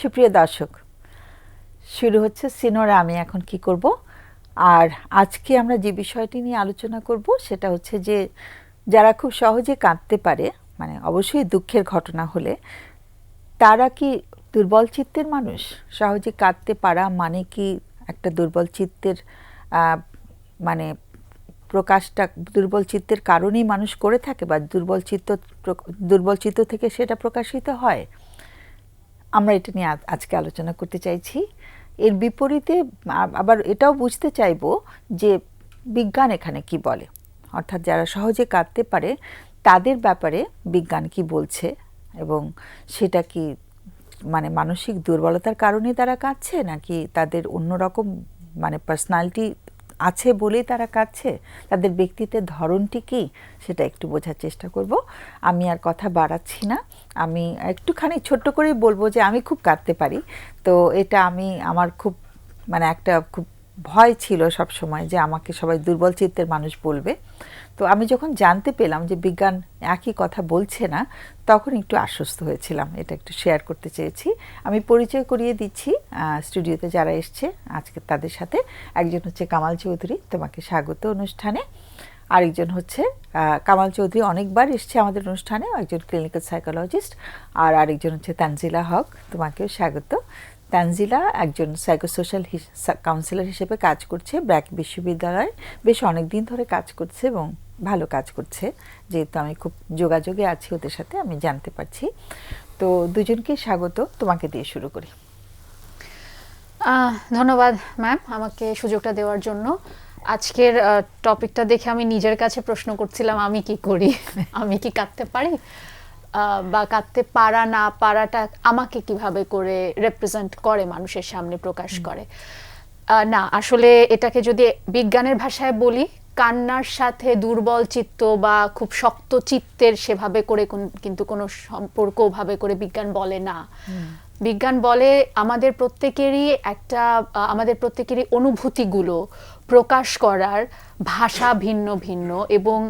সুপ্রিয় দর্শক, শুরু হচ্ছে সিনোরা আমি এখন কি করব। আর আজকে আমরা যে বিষয়টি নিয়ে আলোচনা করব সেটা হচ্ছে যে যারা খুব সহজে কাঁদতে পারে, মানে অবশ্যই দুঃখের ঘটনা হলে, তারা কি দুর্বল চিত্তের মানুষ? সহজে কাঁদতে পারা মানে কি একটা দুর্বল চিত্তের মানে প্রকাশটা দুর্বল চিত্তের কারণেই মানুষ করে থাকে, বা দুর্বল চিত্ত থেকে সেটা প্রকাশিত হয়? আমরা এটা নিয়ে আজকে আলোচনা করতে চাইছি। এর বিপরীতে আবার এটাও বুঝতে চাইব যে বিজ্ঞান এখানে কি বলে, অর্থাৎ যারা সহজে কাঁদতে পারে তাদের ব্যাপারে বিজ্ঞান কি বলছে, এবং সেটা কি মানে মানসিক দুর্বলতার কারণে তারা কাঁদছে, নাকি তাদের অন্যরকম মানে পার্সোনালিটি আছে বলেই তারা কাঁদছে, তাদের ব্যক্তিত্বের ধরনটি কি, সেটা একটু বোঝার চেষ্টা করব। আমি আর কথা বাড়াচ্ছি না, আমি একটুখানি ছোট্ট করেই বলবো যে আমি খুব কাঁদতে পারি। তো এটা আমার খুব মানে একটা খুব ভয় ছিল সব সময় যে আমাকে সবাই দুর্বল চিত্তের মানুষ বলবে। তো আমি যখন জানতে পেলাম যে বিজ্ঞান একই কথা বলছে না, তখন একটু আশ্বস্ত হয়েছিলাম। এটা একটু শেয়ার করতে চেয়েছি। আমি পরিচয় করিয়ে দিচ্ছি স্টুডিওতে যারা এসছে আজকে তাদের সাথে। একজন হচ্ছে কামাল চৌধুরী, তোমাকে স্বাগত অনুষ্ঠানে। আরেকজন হচ্ছে কামাল চৌধুরী অনেকবার এসছে আমাদের অনুষ্ঠানে, একজন ক্লিনিক্যাল সাইকোলজিস্ট। আর আরেকজন হচ্ছে তানজিলা হক, তোমাকেও স্বাগত। তানজিলা একজন সাইকোসোশ্যাল কাউন্সিলর হিসেবে কাজ করছে ব্র্যাক বিশ্ববিদ্যালয়ে, বেশ অনেক দিন ধরে কাজ করছে এবং ভালো কাজ করছে। যেহেতু আমি খুব যোগাযোগে আছি ওদের সাথে, আমি জানতে পারছি। তো দুজনকে স্বাগত। তোমাকে দিয়ে শুরু করি। ধন্যবাদ ম্যাম আমাকে সুযোগটা দেওয়ার জন্য। আজকের টপিকটা দেখে আমি নিজের কাছে প্রশ্ন করছিলাম, আমি কি করি, আমি কি কাঁদতে পারি, বা কাঁদতে পারা না পারাটা আমাকে কিভাবে করে রিপ্রেজেন্ট করে, মানুষের সামনে প্রকাশ করে। না, আসলে এটাকে যদি বিজ্ঞানের ভাষায় বলি, কান্নার সাথে দুর্বল চিত্ত বা খুব শক্ত চিত্তের সেভাবে করে কিন্তু কোনো সম্পর্ক ভাবে করে বিজ্ঞান বলে না। বিজ্ঞান বলে আমাদের প্রত্যেকেরই অনুভূতিগুলো প্রকাশ করার ভাষা ভিন্ন ভিন্ন, এবং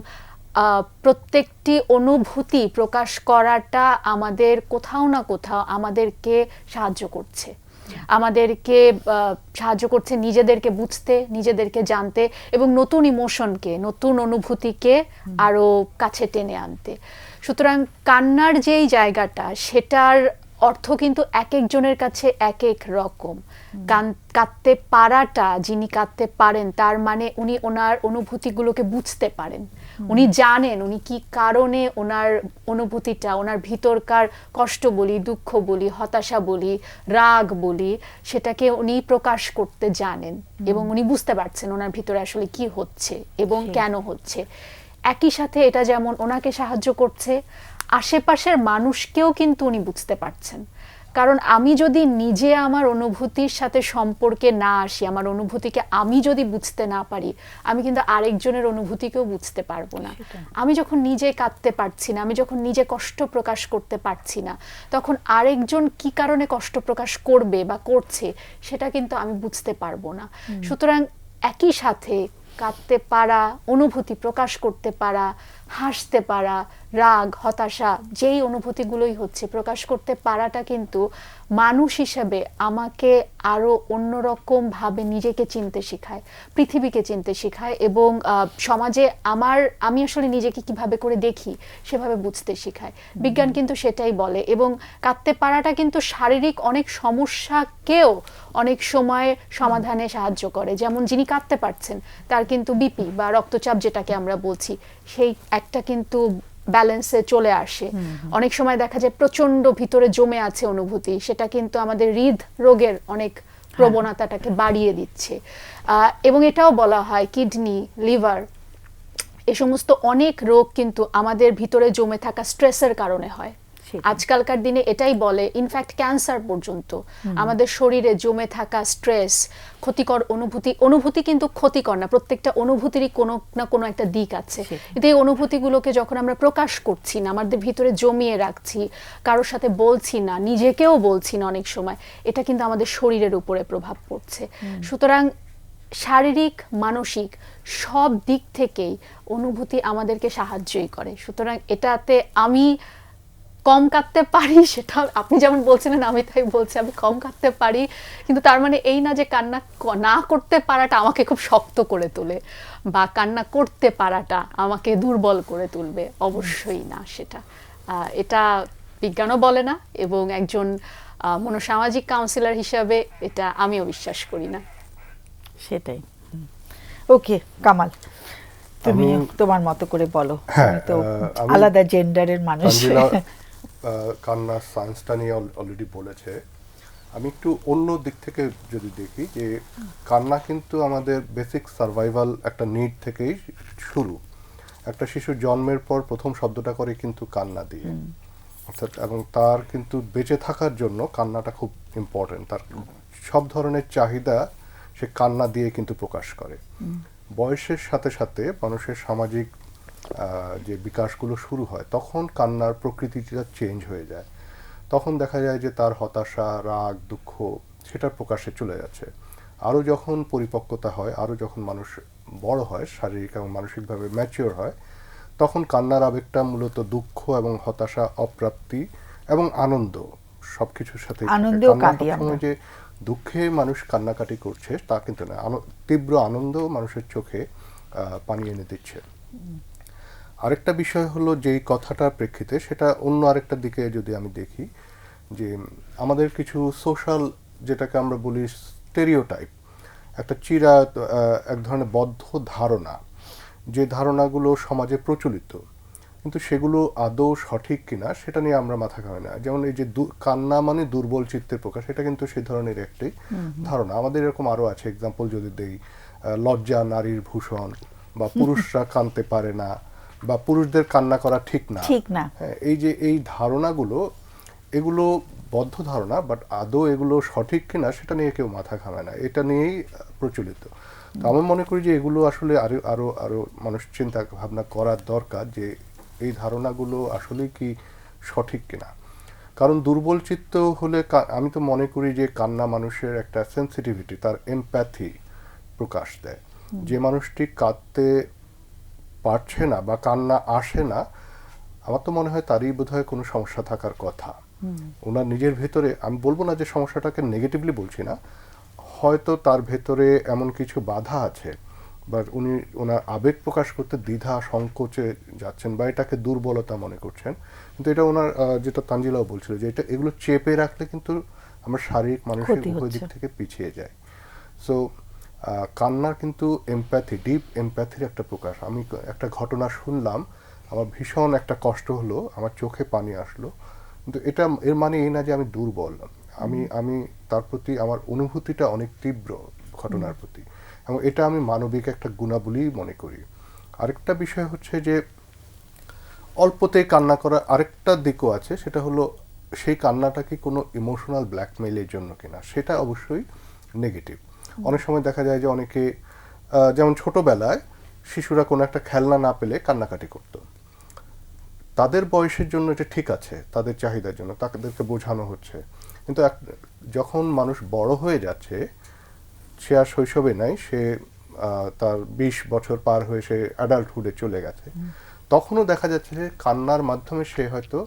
প্রত্যেকটি অনুভূতি প্রকাশ করাটা আমাদের কোথাও না কোথাও আমাদেরকে সাহায্য করছে, নিজেদেরকে বুঝতে, নিজেদেরকে জানতে, এবং নতুন ইমোশনকে, নতুন অনুভূতিকে আরো কাছে টেনে আনতে। সুতরাং কান্নার যেই জায়গাটা, সেটার অর্থ কিন্তু এক একজনের কাছে এক এক রকম। কাঁদতে পারাটা, যিনি কাঁদতে পারেন তার মানে উনি ওনার অনুভূতিগুলোকে বুঝতে পারেন, উনি জানেন উনি কি কারণে ওনার অনুভূতিটা, ওনার ভিতরকার কষ্ট বলি, দুঃখ বলি, হতাশা বলি, রাগ বলি, সেটাকে উনি প্রকাশ করতে জানেন, এবং উনি বুঝতে পারছেন ওনার ভিতরে আসলে কি হচ্ছে এবং কেন হচ্ছে। একই সাথে এটা যেমন ওনাকে সাহায্য করছে, আশেপাশের মানুষকেও কিন্তু উনি বুঝতে পারছেন। কারণ আমি যদি নিজে আমার অনুভূতির সাথে সম্পর্কে না আসি, আমার অনুভূতিকে আমি যদি বুঝতে না পারি, আমি কিন্তু আরেকজনের অনুভূতিকেও বুঝতে পারবো না। আমি যখন নিজে কাঁদতে পারছি না, আমি যখন নিজে কষ্ট প্রকাশ করতে পারছি না, তখন আরেকজন কি কারণে কষ্ট প্রকাশ করবে বা করছে সেটা কিন্তু আমি বুঝতে পারবো না। সুতরাং একই সাথে কাঁদতে পারা, অনুভূতি প্রকাশ করতে পারা, হাসতে পারা, রাগ, হতাশা, যেই অনুভূতিগুলোই হচ্ছে প্রকাশ করতে পারাটা কিন্তু মানুষ হিসেবে আমাকে আরো অন্যরকম ভাবে নিজেকে চিনতে শেখায়, পৃথিবীকে চিনতে শেখায়, এবং সমাজে আমি আসলে নিজেকে কিভাবে করে দেখি সেভাবে বুঝতে শেখায়। বিজ্ঞান কিন্তু সেটাই বলে। এবং কাঁদতে পারাটা কিন্তু শারীরিক অনেক সমস্যাকেও অনেক সময় সমাধানে সাহায্য করে। যেমন যিনি কাঁদতে পারছেন তার কিন্তু বিপি বা রক্তচাপ যেটাকে আমরা বলছি, সেই একটা কিন্তু ব্যালেন্সে চলে আসে। অনেক সময় দেখা যায় প্রচন্ড ভিতরে জমে আছে অনুভূতি, সেটা কিন্তু আমাদের হৃদরোগের অনেক প্রবণতাটাকে বাড়িয়ে দিচ্ছে। এবং এটাও বলা হয় কিডনি, লিভার, এ সমস্ত অনেক রোগ কিন্তু আমাদের ভিতরে জমে থাকা স্ট্রেসের কারণে হয়। আজকালকার দিনে এটাই বলে, ইনফ্যাক্ট ক্যান্সার পর্যন্ত আমাদের শরীরে জমে থাকা স্ট্রেস, ক্ষতিকর অনুভূতি কিন্তু ক্ষতিকর না, প্রত্যেকটা অনুভূতিরই কোনো না কোনো একটা দিক আছে। কিন্তু এই অনুভূতিগুলোকে যখন আমরা প্রকাশ করছি না, আমাদের ভিতরে জমিয়ে রাখছি, কারোর সাথে বলছি না, নিজেকেও বলছি না অনেক সময়, এটা কিন্তু আমাদের শরীরের উপরে প্রভাব পড়ছে। সুতরাং শারীরিক, মানসিক সব দিক থেকেই অনুভূতি আমাদেরকে সাহায্যই করে। সুতরাং এটাতে আমি কম কাঁদতে পারি, সেটা আপনি যেমন বলছিলেন আমি তাই বলছি, আমি কম কাঁদতে পারি, কিন্তু তার মানে এই না যে কান্না না করতে পারাটা আমাকে খুব শক্ত করে তোলে বা কান্না করতে পারাটা আমাকে দুর্বল করে তুলবে, অবশ্যই না সেটা। এটা বিজ্ঞানও বলে না, এবং একজন মনোসামাজিক কাউন্সিলর হিসাবে এটা আমিও বিশ্বাস করি না। সেটাই। ওকে কামাল, তুমি তোমার মতো করে বলো। তুমি তো আলাদা জেন্ডারের মানুষ। কান্নার সায়েন্সটা নিয়ে অলরেডি বলেছে। আমি একটু অন্য দিক থেকে যদি দেখি যে কান্না কিন্তু আমাদের বেসিক সার্ভাইভাল একটা নিড থেকেই শুরু। একটা শিশু জন্মের পর প্রথম শব্দটা করে কিন্তু কান্না দিয়ে, অর্থাৎ এবং তার কিন্তু বেঁচে থাকার জন্য কান্নাটা খুব ইম্পর্টেন্ট। তার সব ধরনের চাহিদা সে কান্না দিয়ে কিন্তু প্রকাশ করে। বয়সের সাথে সাথে মানুষের সামাজিক যে বিকাশগুলো শুরু হয় তখন কান্নার প্রকৃতিটা চেঞ্জ হয়ে যায়। তখন দেখা যায় যে তার হতাশা, রাগ, দুঃখ সেটার প্রকাশে চলে যাচ্ছে। আরও যখন পরিপক্কতা হয়, আরও যখন মানুষ বড় হয়, শারীরিক এবং মানসিকভাবে ম্যাচিওর হয়, তখন কান্নার আবেগটা মূলত দুঃখ এবং হতাশা, অপ্রাপ্তি এবং আনন্দ সবকিছুর সাথে। সময় যে দুঃখে মানুষ কান্নাকাটি করছে তা কিন্তু না, তীব্র আনন্দ মানুষের চোখে পানি এনে দিচ্ছে। আরেকটা বিষয় হলো যেই কথাটার প্রেক্ষিতে, সেটা অন্য আরেকটা দিকে যদি আমি দেখি, যে আমাদের কিছু সোশ্যাল, যেটাকে আমরা বলি স্টেরিওটাইপ, একটা এক ধরনের বদ্ধ ধারণা, যে ধারণাগুলো সমাজে প্রচলিত, কিন্তু সেগুলো আদৌ সঠিক কিনা সেটা নিয়ে আমরা মাথা ঘামাই না। যেমন এই যে কান্না মানে দুর্বল চিত্তের প্রকাশ, এটা কিন্তু সেই ধরনের একটি ধারণা। আমাদের এরকম আরও আছে, এক্সাম্পল যদি দেই, লজ্জা নারীর ভূষণ, বা পুরুষরা কাঁদতে পারে না, বা পুরুষদের কান্না করা ঠিক না। হ্যাঁ, এই যে এই ধারণাগুলো, এগুলো বদ্ধ ধারণা, বাট আদৌ এগুলো সঠিক কিনা সেটা নিয়ে কেউ মাথা ঘামায় না, এটা নিয়েই প্রচলিত। তো আমি মনে করি যে এগুলো আসলে আরো আরো আরো মানুষ চিন্তা ভাবনা করার দরকার, যে এই ধারণাগুলো আসলে কি সঠিক কিনা। কারণ দুর্বল চিত্ত হলে, আমি তো মনে করি যে কান্না মানুষের একটা সেন্সিটিভিটি, তার এমপ্যাথি প্রকাশ দেয়। যে মানুষটি কাঁদতে পারছে না বা কান্না আসে না, আমার তো মনে হয় তারই বোধহয় কোনো সমস্যা থাকার কথা। ওনার নিজের ভেতরে, আমি বলবো না যে সমস্যাটাকে নেগেটিভলি বলছি না, হয়তো তার ভেতরে এমন কিছু বাধা আছে, বা উনি ওনার আবেগ প্রকাশ করতে দ্বিধা সংকোচে যাচ্ছেন, বা এটাকে দুর্বলতা মনে করছেন। কিন্তু এটা ওনার, যেটা তানজিলাও বলছিল, যে এগুলো চেপে রাখলে কিন্তু আমরা শারীরিক মানসিক উভয় দিক থেকে পিছিয়ে যাই। সো কান্নার কিন্তু এমপ্যাথি, ডিপ এমপ্যাথির একটা প্রকাশ। আমি একটা ঘটনা শুনলাম, আমার ভীষণ একটা কষ্ট হলো, আমার চোখে পানি আসলো, কিন্তু এটা এর মানে এই না যে আমি দুর্বল। আমি তার প্রতি আমার অনুভূতিটা অনেক তীব্র ঘটনার প্রতি, এবং এটা আমি মানবিক একটা গুণাবলী মনে করি। আরেকটা বিষয় হচ্ছে যে অল্পতে কান্না করা আরেকটা দিকও আছে, সেটা হলো সেই কান্নাটা কি কোনো ইমোশনাল ব্ল্যাকমেইলের জন্য কিনা, সেটা অবশ্যই নেগেটিভ। অনেক সময় দেখা যায় যে অনেকে, যেমন ছোটবেলায় শিশুরা কোনো একটা খেলনা না পেলে কান্নাকাটি করত, তাদের বয়সের জন্য এটা ঠিক আছে, তাদের চাহিদার জন্য তাদেরকে বোঝানো হচ্ছে। কিন্তু যখন মানুষ বড় হয়ে যাচ্ছে, সে আর শৈশবে নাই, সে তার 20 বছর পার হয়ে সে অ্যাডাল্টহুডে চলে গেছে, তখনও দেখা যাচ্ছে যে কান্নার মাধ্যমে সে হয়তো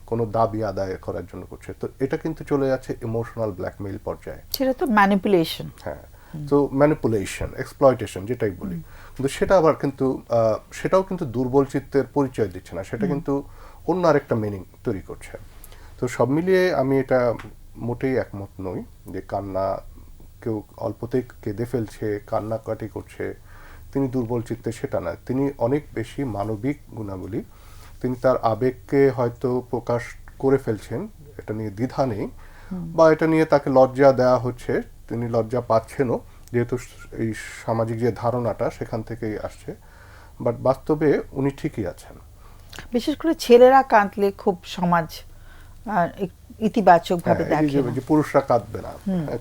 কোনো দাবি আদায় করার জন্য করছে। তো এটা কিন্তু চলে যাচ্ছে ইমোশনাল ব্ল্যাকমেইল পর্যায়ে, সেটা তো ম্যানিপুলেশন। হ্যাঁ, তো ম্যানিপুলেশন, এক্সপ্লয়টেশন যেটাই বলি, কিন্তু সেটা আবার কিন্তু সেটাও কিন্তু দুর্বল চিত্তের পরিচয় দিচ্ছে না, সেটা কিন্তু অন্য আরেকটা মিনিং তৈরি করছে। তো সব মিলিয়ে আমি এটা মোটেই একমত নই যে কান্না, কেউ অল্পতেই কেঁদে ফেলছে, কান্নাকাটি করছে, তিনি দুর্বল চিত্তে, সেটা না। তিনি অনেক বেশি মানবিক গুণাবলী, তিনি তার আবেগকে হয়তো প্রকাশ করে ফেলছেন, এটা নিয়ে দ্বিধা নেই, বা এটা নিয়ে তাকে লজ্জা দেওয়া হচ্ছে, তিনি লজ্জা পাচ্ছেনও, যেহেতু এই সামাজিক যে ধারণাটা সেখান থেকেই আসছে, বাট বাস্তবে উনি ঠিকই আছেন। বিশেষ করে ছেলেরা কাঁদলে খুব সমাজ ইতিবাচক ভাবে দেখে, যে পুরুষরা কাঁদবে না,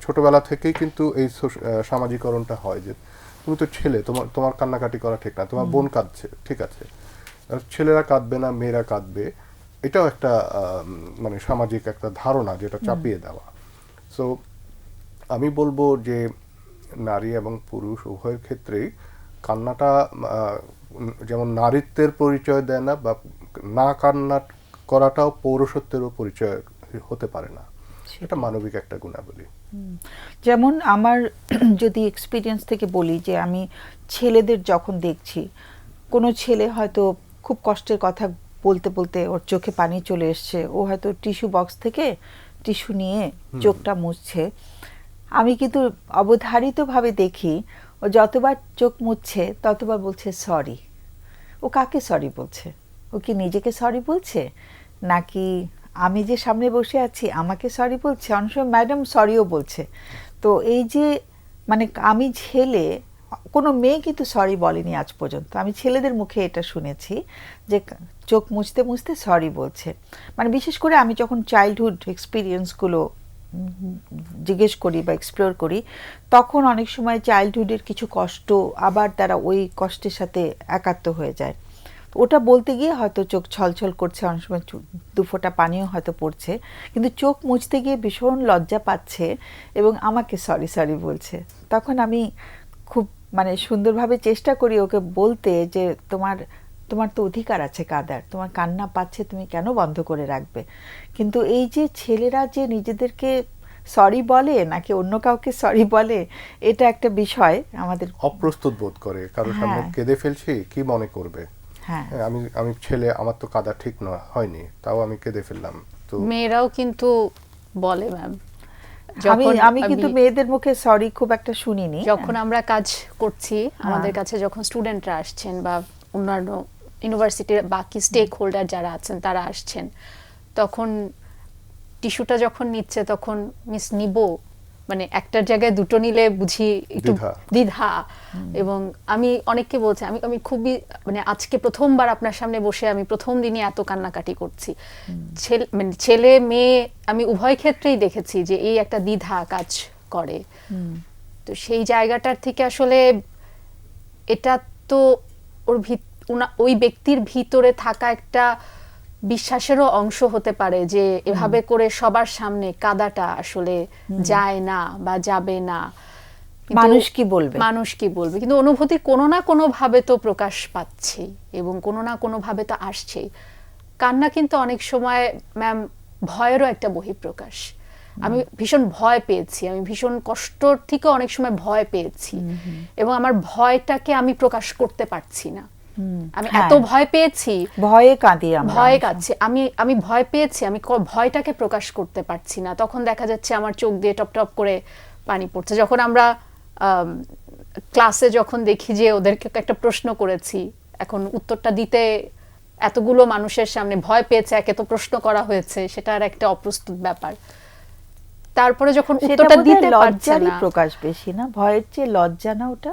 ছোটবেলা থেকেই কিন্তু এই সামাজিকরণটা হয় যে তুমি তো ছেলে, তোমার কান্নাকাটি করা ঠিক না, তোমার বোন কাঁদছে, ঠিক আছে, ছেলেরা কাঁদবে না, মেয়েরা কাঁদবে, এটাও একটা মানে সামাজিক একটা ধারণা, যেটা চাপিয়ে দেওয়া। সো আমি বলবো যে নারী এবং পুরুষ উভয়ের ক্ষেত্রেই কান্নাটা যেমন নারীত্বের পরিচয় দেয় না, বা না কান্না করাটাও পৌরুষত্বেরও পরিচয় হতে পারে না, এটা মানবিক একটা গুণাবলী। যেমন আমার যদি এক্সপিরিয়েন্স থেকে বলি যে আমি ছেলেদের যখন দেখছি, কোনো ছেলে হয়তো খুব কষ্টের কথা বলতে বলতে ওর চোখে পানি চলে এসছে, ও হয়তো টিস্যু বক্স থেকে টিস্যু নিয়ে চোখটা মুছছে, আমি কিন্তু অবধারিতভাবে দেখি ও যতবার চোখ মুছছে ততবার বলছে সরি। ও কাকে সরি বলছে? ও কি নিজেকে সরি বলছে, নাকি আমি যে সামনে বসে আছি আমাকে সরি বলছে? অনেক সময় ম্যাডাম সরিও বলছে। তো এই যে মানে আমি ছেলে, কোনো মেয়ে কিন্তু সরি বলেনি আজ পর্যন্ত, আমি ছেলেদের মুখে এটা শুনেছি যে চোখ মুছতে মুছতে সরি বলছে। মানে বিশেষ করে আমি যখন চাইল্ডহুড এক্সপিরিয়েন্সগুলো জিজ্ঞেস করি বা এক্সপ্লোর করি, তখন অনেক সময় চাইল্ডহুডের কিছু কষ্ট আবার তারা ওই কষ্টের সাথে একাত্ম হয়ে যায়। ওটা বলতে গিয়ে হয়তো চোখ ছলছল করছে, অনেক সময় দু ফোঁটা পানিও হয়তো পড়ছে, কিন্তু চোখ মুছতে গিয়ে ভীষণ লজ্জা পাচ্ছে এবং আমাকে সরি সরি বলছে। তখন আমি খুব মানে সুন্দরভাবে চেষ্টা করি ওকে বলতে যে তোমার তোমার তো অধিকার আছে কাঁদার, তোমার কান্না পাচ্ছে, তুমি কেন বন্ধ করে রাখবে? কিন্তু এই যে ছেলেরা যে নিজেদেরকে সরি বলে নাকি অন্য কাউকে সরি বলে, এটা একটা বিষয় আমাদের। অপ্রস্তুত বোধ করে, কারোর সামনে হ্যাঁ। কেঁদে ফেলছি কি মনে করবে। হ্যাঁ, আমি আমি ছেলে, আমার তো কাদা ঠিক হয়নি, তাও আমি কেঁদে ফেললাম। তো মেয়েরাও কিন্তু বলে ম্যাম, আমি কিন্তু মেয়েদের মুখে সরি খুব একটা শুনিনি। যখন আমরা কাজ করছি, আমাদের কাছে যখন স্টুডেন্টরা আসছেন বা অন্যান্য ইউনিভার্সিটির বাকি স্টেক হোল্ডার যারা আছেন তারা আসছেন, তখন টিস্যুটা যখন নিচ্ছে তখন মিস নিব, মানে একটার জায়গায় দুটো নিলে বুঝি একটু দ্বিধা। এবং আমি অনেককে বলছি, আমি খুবই মানে আজকে প্রথমবার আপনার সামনে বসে আমি প্রথম দিনই এত কান্নাকাটি করছি। মানে ছেলে মেয়ে আমি উভয় ক্ষেত্রেই দেখেছি যে এই একটা দ্বিধা কাজ করে। তো সেই জায়গাটার থেকে আসলে এটা তো ওর ওই ব্যক্তির ভিতরে থাকা একটা বিশ্বাসেরও অংশ হতে পারে যে এভাবে করে সবার সামনে কাদাটা আসলে যায় না বা যাবে না, মানুষ কি বলবে, মানুষ কি বলবে, কিন্তু অনুভূতি কোনো না কোনো ভাবে তো প্রকাশ পাচ্ছে এবং কোনো না কোনো ভাবে তো আসছেই। কান্না কিন্তু অনেক সময় ম্যাম ভয়েরও একটা বহিঃপ্রকাশ। আমি ভীষণ ভয় পেয়েছি, আমি ভীষণ কষ্টর থেকে অনেক সময় ভয় পেয়েছি এবং আমার ভয়টাকে আমি প্রকাশ করতে পারছি না। আমি এত ভয় পেয়েছি, ভয়ে কাঁদি, ভয়ে কাঁদছি, আমি ভয় পেয়েছি, আমি ভয়টাকে প্রকাশ করতে পারছি না। তখন দেখা যাচ্ছে আমার চোখ দিয়ে টপ টপ করে পানি পড়ছে। যখন আমরা ক্লাসে যখন দেখি যে ওদেরকে একটা প্রশ্ন করেছি, এখন উত্তরটা দিতে এতগুলো মানুষের সামনে ভয় পেয়েছে, একে তো প্রশ্ন করা হয়েছে, সেটার একটা অপ্রস্তুত ব্যাপার। তারপরে যখন উত্তরটা দিতে পারছে না, প্রকাশ বেশি না, ভয়ের চেয়ে লজ্জা না ওটা?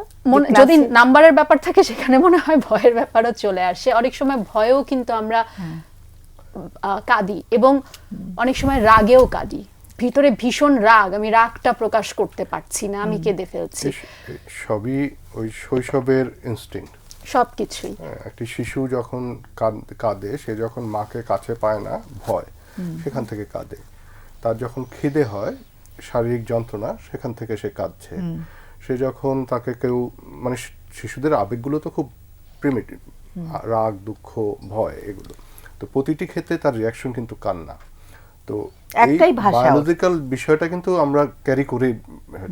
যদি নাম্বারের ব্যাপার থাকে সেখানে মনে হয় ভয়ের ব্যাপারও চলে আসে। অনেক সময় ভয়েও কিন্তু আমরা কাঁদি এবং অনেক সময় রাগেও কাঁদি, ভিতরে ভীষণ রাগ, আমি রাগটা প্রকাশ করতে পারছি না, আমি কেঁদে ফেলছি। সবই ওই শৈশবের ইনস্টিংক্ট, সবকিছুই। একটি শিশু যখন কাঁদে, সে যখন মাকে কাছে পায় না, ভয়, সেখান থেকে কাঁদে। তার যখন খিদে হয়, শারীরিক যন্ত্রণা, সেখান থেকে সে কাঁদছে। সে যখন তাকে কেউ, মানে শিশুদের আবেগগুলো তো খুব প্রিমিটিভ, রাগ, দুঃখ, ভয়, এগুলো তো প্রতিটি ক্ষেত্রে তার রিয়াকশন কিন্তু কান্না। তো এই বায়োলজিক্যাল বিষয়টা কিন্তু আমরা ক্যারি করি,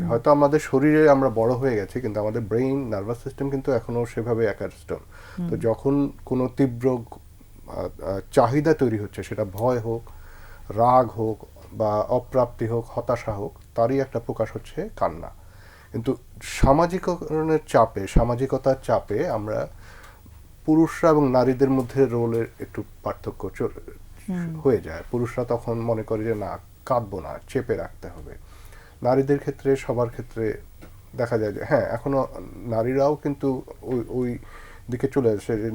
হয়তো আমাদের শরীরে আমরা বড় হয়ে গেছি, কিন্তু আমাদের ব্রেইন, নার্ভাস সিস্টেম কিন্তু এখনো সেভাবে অ্যাকাস্টম। তো যখন কোনো তীব্র চাহিদা তৈরি হচ্ছে, সেটা ভয় হোক, রাগ হোক বা অপ্রাপ্তি হোক, হতাশা হোক, তারই একটা প্রকাশ হচ্ছে কান্না। কিন্তু সামাজিকরণের চাপে, সামাজিকতার চাপে আমরা পুরুষরা এবং নারীদের মধ্যে রোলের একটু পার্থক্য হয়ে যায়। পুরুষরা তখন মনে করে যে না, কাঁদবো না, চেপে রাখতে হবে। নারীদের ক্ষেত্রে, সবার ক্ষেত্রে দেখা যায় যে হ্যাঁ, এখনো নারীরাও কিন্তু ওই দিকে চলে আসে যে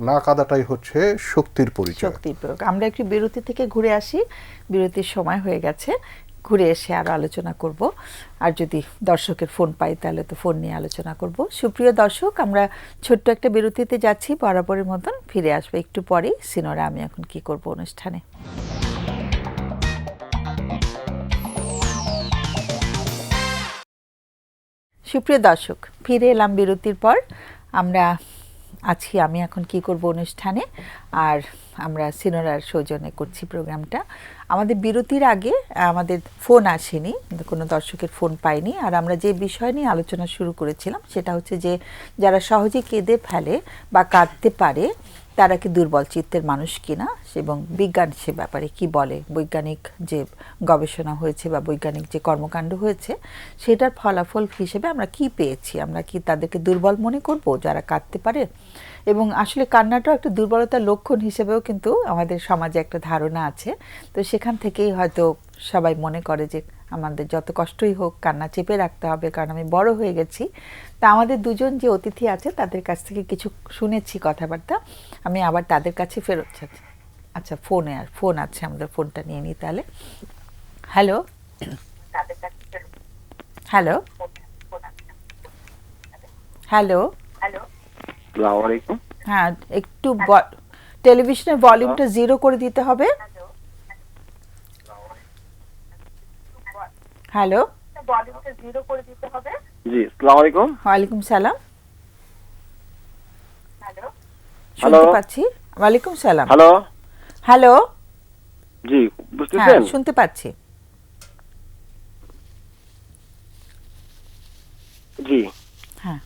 না কাঁদাটাই হচ্ছে শক্তির পরিচয়, শক্তির প্রয়োগ। আমরা একটু বিরতি থেকে ঘুরে আসি, বিরতির সময় হয়ে গেছে, ঘুরে এসে আরো আলোচনা করব। আর যদি দর্শকের ফোন পাই তাহলে তো ফোন নিয়ে আলোচনা করব। সুপ্রিয় দর্শক, আমরা ছোট্ট একটা বিরতিতে যাচ্ছি, বরাবরের মতন ফিরে আসবো একটু পরেই সিনোরা আমি এখন কি করব অনুষ্ঠানে। সুপ্রিয় দর্শক, ফিরে এলাম বিরতির পর। আমরা আছি আমি এখন কি করব অনুষ্ঠানে। আর আমরা সিনোরার সৌজন্যে করছি প্রোগ্রামটা। আমাদের বিরতির আগে আমাদের ফোন আসেনি, কোনো দর্শকের ফোন পাইনি। আর আমরা যে বিষয় নিয়ে আলোচনা শুরু করেছিলাম সেটা হচ্ছে যে যারা সহজে কেঁদে ফেলে বা কাঁদতে পারে তারা কি দুর্বল চিত্তের মানুষ কিনা, এবং বিজ্ঞান সে ব্যাপারে কি বলে, বৈজ্ঞানিক যে গবেষণা হয়েছে বা বৈজ্ঞানিক যে কর্মকাণ্ড হয়েছে সেটার ফলাফল হিসেবে আমরা কি পেয়েছি। আমরা কি তাদেরকে দুর্বল মনে করব যারা কাঁদতে পারে? এবং আসলে কান্নাটাও একটা দুর্বলতার লক্ষণ হিসেবেও কিন্তু আমাদের সমাজে একটা ধারণা আছে। তো সেখান থেকেই হয়তো সবাই মনে করে যে আমাদের যত কষ্টই হোক কান্না চেপে রাখতে হবে, কারণ আমি বড় হয়ে গেছি। তা আমাদের দুজন যে অতিথি আছে তাদের কাছ থেকে কিছু শুনেছি কথাবার্তা, আমি আবার তাদের কাছে ফেরত যাচ্ছি। আচ্ছা, ফোন আছে, আমাদের ফোনটা নিয়ে নিই তাহলে। হ্যালো হ্যালো হ্যালো আসসালামু আলাইকুম। হ্যাঁ, একটু টেলিভিশনের ভলিউমটা 0 করে দিতে হবে। হ্যালো, জি, আসসালামু আলাইকুম। ওয়ালাইকুম সালাম। হ্যালো। শুনতে পাচ্ছি। ওয়ালাইকুম সালাম। হ্যালো। হ্যালো, জি, হ্যাঁ বুঝতেছেন? শুনতে পাচ্ছি। জি, হ্যাঁ,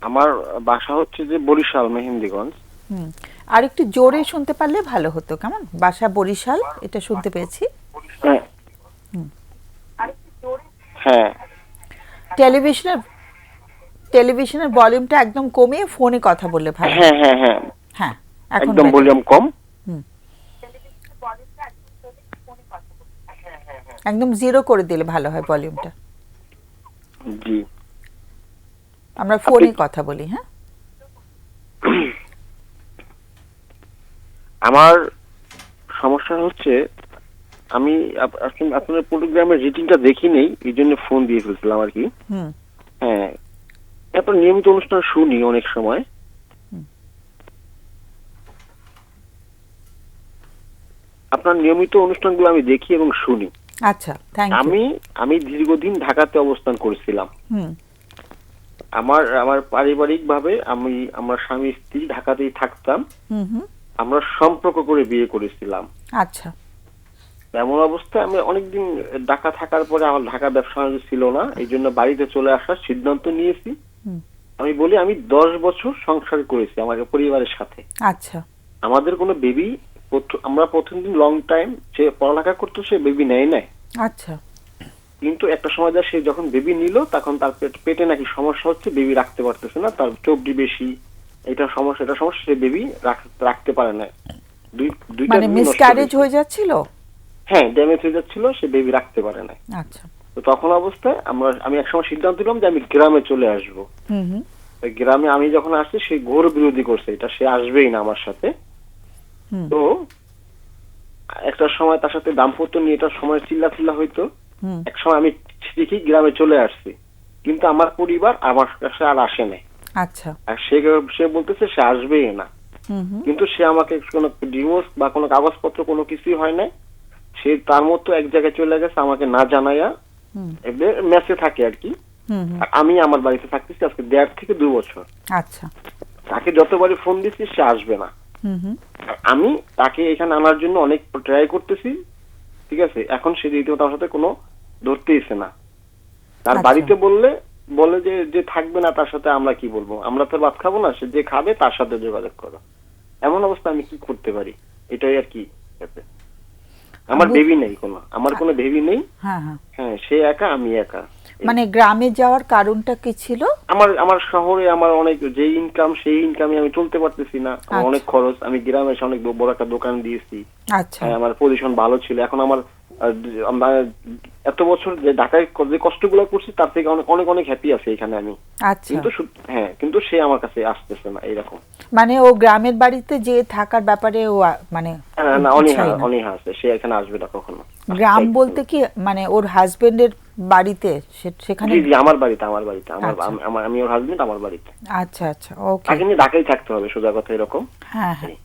আমার বাসা হচ্ছে যে বরিশাল মেহেন্দিগঞ্জ। আর একটু জোরে শুনতে পারলে ভালো হতো। কেমন? বাসা বরিশাল, এটা শুনতে পেয়েছি। হ্যাঁ। হ্যাঁ, টেলিভিশনের ভলিউমটা একদম কমিয়ে ফোনে কথা বললে ভালো। হ্যাঁ, হ্যাঁ, হ্যাঁ, হ্যাঁ, এখন একদম better। ভলিউম কম। একদম 0 করে দিলে ভালো হয় ভলিউমটা। জি, আমরা ফোনে কথা বলি। হ্যাঁ, আমার সমস্যা হচ্ছে আমি আপনার প্রোগ্রামের রেটিংটা দেখি নেই, এই জন্য ফোন দিয়ে ফেলছিলাম আর কি। হুম, হ্যাঁ, আপনার নিয়মিত অনুষ্ঠান শুনি অনেক সময়। আপনার নিয়মিত অনুষ্ঠানগুলো আমি দেখি এবং শুনি। আচ্ছা, থ্যাংক ইউ। আমি দীর্ঘদিন ঢাকাতে অবস্থান করেছিলাম। হুম, আমার পারিবারিক ভাবে আমার স্বামী স্ত্রী ঢাকাতেই থাকতাম। হুম, হুম, আমরা সম্পর্ক করে বিয়ে করেছিলাম। আচ্ছা, এমন অবস্থায় আমি অনেকদিন ঢাকা থাকার পরে আমার ঢাকা ব্যবসা বাণিজ্য ছিল না, এই জন্য বাড়িতে চলে আসার সিদ্ধান্ত নিয়েছি। হুম, আমি বলি আমি 10 বছর সংসার করেছি আমার পরিবারের সাথে। আচ্ছা, আমাদের কোনো বেবি, আমরা প্রথম দিন লং টাইম সে পড়ালেখা করতো, সে বেবি নেয় নাই। আচ্ছা, কিন্তু একটা সময় সে যখন বেবি নিল তখন তার পেটে নাকি সমস্যা হচ্ছে, বেবি রাখতে পারতেছে না, তার চর্বি বেশি, এটা সমস্যা সে বেবি রাখতে পারে না। দুইটা মানে মিসক্যারেজ হয়ে যাচ্ছিল। হ্যাঁ, ড্যামেজ হয়ে যাচ্ছিল, সে বেবি রাখতে পারে না। আচ্ছা, তো তখন অবস্থায় আমি একসময় সিদ্ধান্ত নিলাম যে আমি গ্রামে চলে আসব। হুম, হুম, গ্রামে আমি যখন আসছি সে ঘোর বিরোধী করছে, এটা সে আসবেই না আমার সাথে। হুম, তো একটা সময় তার সাথে দাম্পত্য নিয়ে এটা সময় চিল্লা হইতো। হুম, এক সময় আমি ঠিকই গ্রামে চলে আসছি, কিন্তু আমার পরিবার আমার কাছে আর আসে নাই। আচ্ছা, আর সে বলতেছে সে আসবেই না। হুম, হুম, কিন্তু সে আমাকে কোনো ডিভোর্স বা কোনো কাগজপত্র কোনো কিছুই হয় নাই। সে তার মতো এক জায়গায় চলে গেছে আমাকে না জানাইয়া, হুম, মেসে থাকে আর কি। হুম, হুম, আর আমি আমার বাড়িতে থাকতেছি আজকে 1.5 থেকে 2 বছর। আচ্ছা, তাকে যতবারই ফোন দিচ্ছি সে আসবে না। হুম, হুম, আর আমি তাকে এখানে আনার জন্য অনেক ট্রাই করতেছি, ঠিক আছে। এখন সে রীতিমতো আমার সাথে কোনো ধরতেইছে না। তার আচ্ছা। বাড়িতে বলে যে থাকবে না, তার সাথে আমরা কি বলবো, আমরা তো ভাত খাবো না, সে যে খাবে তার সাথে যোগাযোগ করো। এমন অবস্থা আমি কি করতে পারি, এটাই আর কি। আমার বেবি নেই, আমার কোনো বেবি নেই। হ্যাঁ, হ্যাঁ, হ্যাঁ, সে একা, আমি একা। মানে গ্রামে যাওয়ার কারণটা কি ছিল? আমার শহরে আমার অনেক যে ইনকাম, সেই ইনকামে আমি চলতে পারতেছি না, আমার অনেক খরচ। আমি গ্রামে এসে অনেক বড় একটা দোকান দিয়েছি। আচ্ছা, আমার পজিশন ভালো ছিল। এখন আমরা এত বছর যে ঢাকায় যে কষ্টগুলো করছি তার থেকে অনেক অনেক অনেক হ্যাপি আছে এখানে আমি। আচ্ছা, কিন্তু সে আমার কাছে আসতেছে না, এইরকম। মানে ও গ্রামের বাড়িতে যে থাকার ব্যাপারে ও মানে না, ইচ্ছাই না। অনীহা আছে, সে এখানে আসবে না কখনো। গ্রাম বলতে কি মানে ওর হাজবেন্ডের বাড়িতে সেখানে? জি, আমার বাড়িতে আচ্ছা। আমি ওর হাজবেন্ড আমার বাড়িতে। আচ্ছা, আচ্ছা, ওকে। তাকে নিয়ে ঢাকায় থাকতে হবে, সোজা কথা এরকম। হ্যাঁ, হ্যাঁ,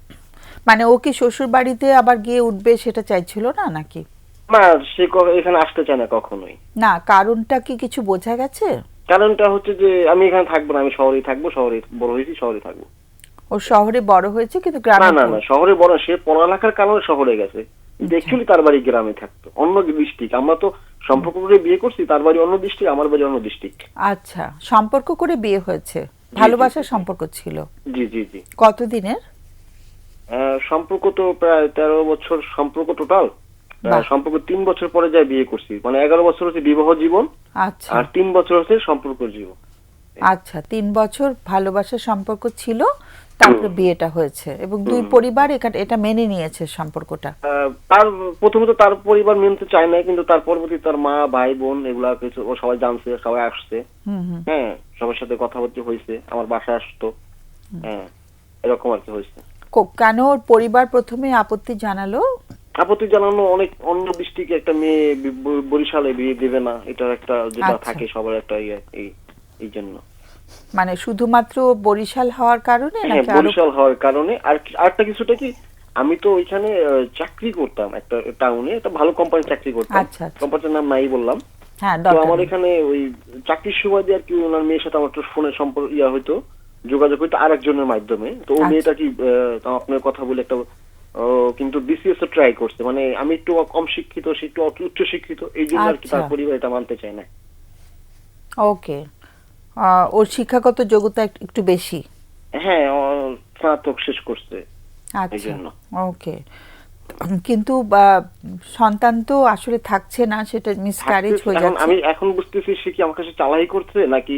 মানে ও কি শ্বশুর বাড়িতে আবার গিয়ে উঠবে সেটা চাইছিল না নাকি? না, সে এখানে আসতে চায় না কখনোই। না, কারণটা কি কিছু বোঝা গেছে? কারণটা হচ্ছে যে আমি এখানে থাকবো না, আমি শহরেই থাকবো, শহরে বড় হয়েছি, শহরে থাকবো। ও শহরে বড় হয়েছে কিন্তু না গ্রামে না না, শহরে বড়, সে পড়ালেখার কারণে শহরে গেছে, কিন্তু অ্যাকচুয়ালি তার বাড়ি গ্রামে থাকতো, অন্য ডিস্ট্রিক্ট। আমরা তো সম্পর্ক করে বিয়ে করছি, তার বাড়ি অন্য ডিস্ট্রিক্ট, আমার বাড়ি অন্য ডিস্ট্রিক্ট। আচ্ছা, সম্পর্ক করে বিয়ে হয়েছে, ভালোবাসার সম্পর্ক ছিল। জি জি জি। কতদিনের? সম্পর্ক তো প্রায় 13 বছর সম্পর্ক টোটাল। বাহ। সম্পর্ক 3 বছর পরে যায় বিয়ে করছি, মানে 11 বছর হচ্ছে বিবাহ জীবন, আচ্ছা আর 3 বছর হচ্ছে সম্পর্ক জীবন। আচ্ছা, 3 বছর ভালোবাসার সম্পর্ক ছিল, তারপরে বিয়েটা হয়েছে এবং দুই পরিবার এটা মেনে নিয়েছে সম্পর্কটা। তার প্রথমত তার পরিবার মেনতে চায় না, কিন্তু তার পরবর্তী তার মা ভাই বোন এগুলা কিছু ও সবাই জানছে, সবাই আসছে। হ্যাঁ, সবার সাথে কথাবার্তা হয়েছে, আমার বাসায় আসতো। হ্যাঁ, এরকম আর কি হয়েছে। কেন ওর পরিবার প্রথমে আপত্তি জানালো? আপত্তি জানানো, অনেক অন্য ডিস্ট্রিক্টে একটা মেয়ে বরিশালে বিয়ে দেবে না, এটা একটা যেটা আচ্ছা। থাকে সবার একটা এই জন্য। মানে শুধুমাত্র বরিশাল হওয়ার কারণে হ্যাঁ, নাকি আরো? বরিশাল হওয়ার কারণে। আর আরেকটা কিছুটা কি, আমি তো ওইখানে চাকরি করতাম একটা টাউনে, একটা ভালো কোম্পানি চাকরি করতাম। আচ্ছা, আচ্ছা। কোম্পানির নাম নাই বললাম। হ্যাঁ, তো দরকার আমার নেই। এখানে ওই চাকরির সুবাদে আর কি ওনার মেয়ের সাথে আমার একটু ফোনে সম্পর্ক হইতো, যোগাযোগ হইতো আরেকজনের মাধ্যমে। তো ও আচ্ছা। মেয়েটা কি আপনার কথা বলে একটা কিন্তু বিসিএস ট্রাই করছে, মানে আমি একটু কম শিক্ষিত, সে একটু উচ্চ শিক্ষিত, এই জন্য আর কি তার আচ্ছা। পরিবার এটা মানতে চায় না। ওকে, ওর শিক্ষাগত যোগ্যতা একটু বেশি। হ্যাঁ, স্নাতক শেষ করছে এই আচ্ছা, জন্য। ওকে। কিন্তু সন্তান তো আসলে থাকছে না, সেটা মিসক্যারেজ হয়ে এখন যাচ্ছে। আমি এখন বুঝতেছি সে কি আমার কাছে চালাই করছে নাকি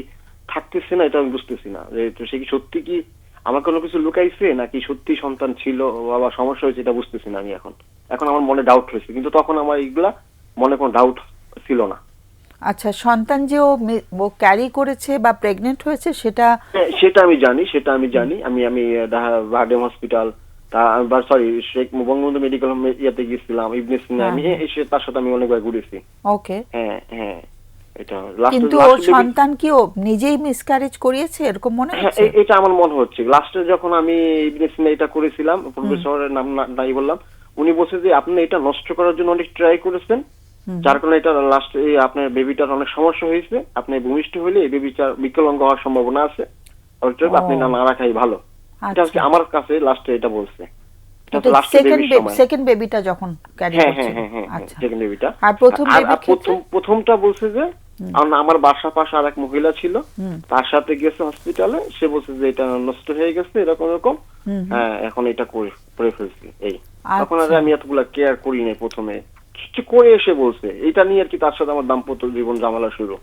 থাকতেছে না, এটা আমি বুঝতেছি না। যে তো সে কি সত্যি কি আমার কোনো কিছু লুকাইছে, নাকি সত্যি সন্তান ছিল বা সমস্যা হয়েছে, এটা বুঝতেছি না আমি। এখন আমার মনে ডাউট হয়েছে, কিন্তু তখন আমার এইগুলা মনে কোনো ডাউট ছিল না। আচ্ছা, সন্তান যে ও ক্যারি করেছে বা প্রেগনেন্ট হয়েছে সেটা? হ্যাঁ, সেটা আমি জানি। আমি BIRDEM hospital, sorry Sheikh Bangabandhu medical ইয়াতে গেছিলাম, ইবনে সিনা, আমি এসে তার সাথে আমি অনেকবার ঘুরেছি। ওকে। হ্যাঁ হ্যাঁ, এটা কিন্তু ওর সন্তান কি ও নিজেই মিসক্যারেজ করিয়েছে এরকম মনে হ্যাঁ, হচ্ছে? এটা আমার মনে হচ্ছে। লাস্টে যখন আমি ইবনে সিনা এটা করেছিলাম, প্রফেসরের নাম নাই বললাম, উনি বলছে যে আপনি এটা নষ্ট করার জন্য অনেক ট্রাই করেছেন, যার কারণে এটা লাস্টে আপনার বেবিটার অনেক সমস্যা হয়েছে, আপনি ভূমিষ্ঠ হলে এই বেবিটার বিকলাঙ্গ হওয়ার সম্ভাবনা আছে, আপনি না রাখাই ভালো। এটা হচ্ছে আমার কাছে লাস্টে এটা বলছে। সেকেন্ড বেবিটা যখন ক্যারি হ্যাঁ করছে? হ্যাঁ হ্যাঁ, আচ্ছা। সেকেন্ড বেবিটা। আর প্রথম বেবির ক্ষেত্রে? প্রথমটা বলছে যে আমার বাসা পাশে আর এক মহিলা ছিল, তার সাথে গেছে হসপিটালে, সে বলছে যে এটা নষ্ট হয়ে গেছে এরকম এরকম, হ্যাঁ এখন এটা করে ফেলছি। এই তখন আর আমি এতগুলা কেয়ার করি নাই, প্রথমে কিছু করে এসে বলছে এটা নিয়ে আর কি, তার সাথে আমার দাম্পত্য জীবন ঝামেলা শুরু।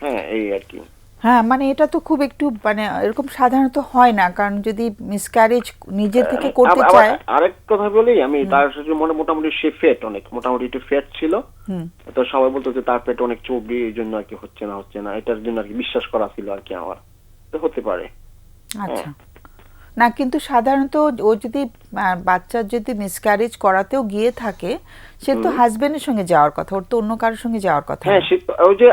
হ্যাঁ, এই আর কি। হ্যাঁ, মানে এটা তো খুব একটু মানে এরকম সাধারণত হয় না, কারণ যদি মিসক্যারেজ নিজে থেকে করতে চায়। আরেক কথা বলি, আমি তার সাথে মোটামুটি সে ফ্যাট, অনেক মোটামুটি একটু ফ্যাট ছিল, তো সবাই বলতো যে তার পেট অনেক চর্বি, এই জন্য আর কি হচ্ছে না, এটার জন্য আর কি বিশ্বাস করা ছিল আর কি আমার। তো হতে পারে। আচ্ছা, না কিন্তু সাধারণত ও যদি বাচ্চার যদি মিসক্যারেজ করাতেও গিয়ে থাকে, সে তো হাজবেন্ডের সঙ্গে যাওয়ার কথা, ওর তো অন্য কারোর সঙ্গে যাওয়ার কথা। হ্যাঁ, সে ওই যে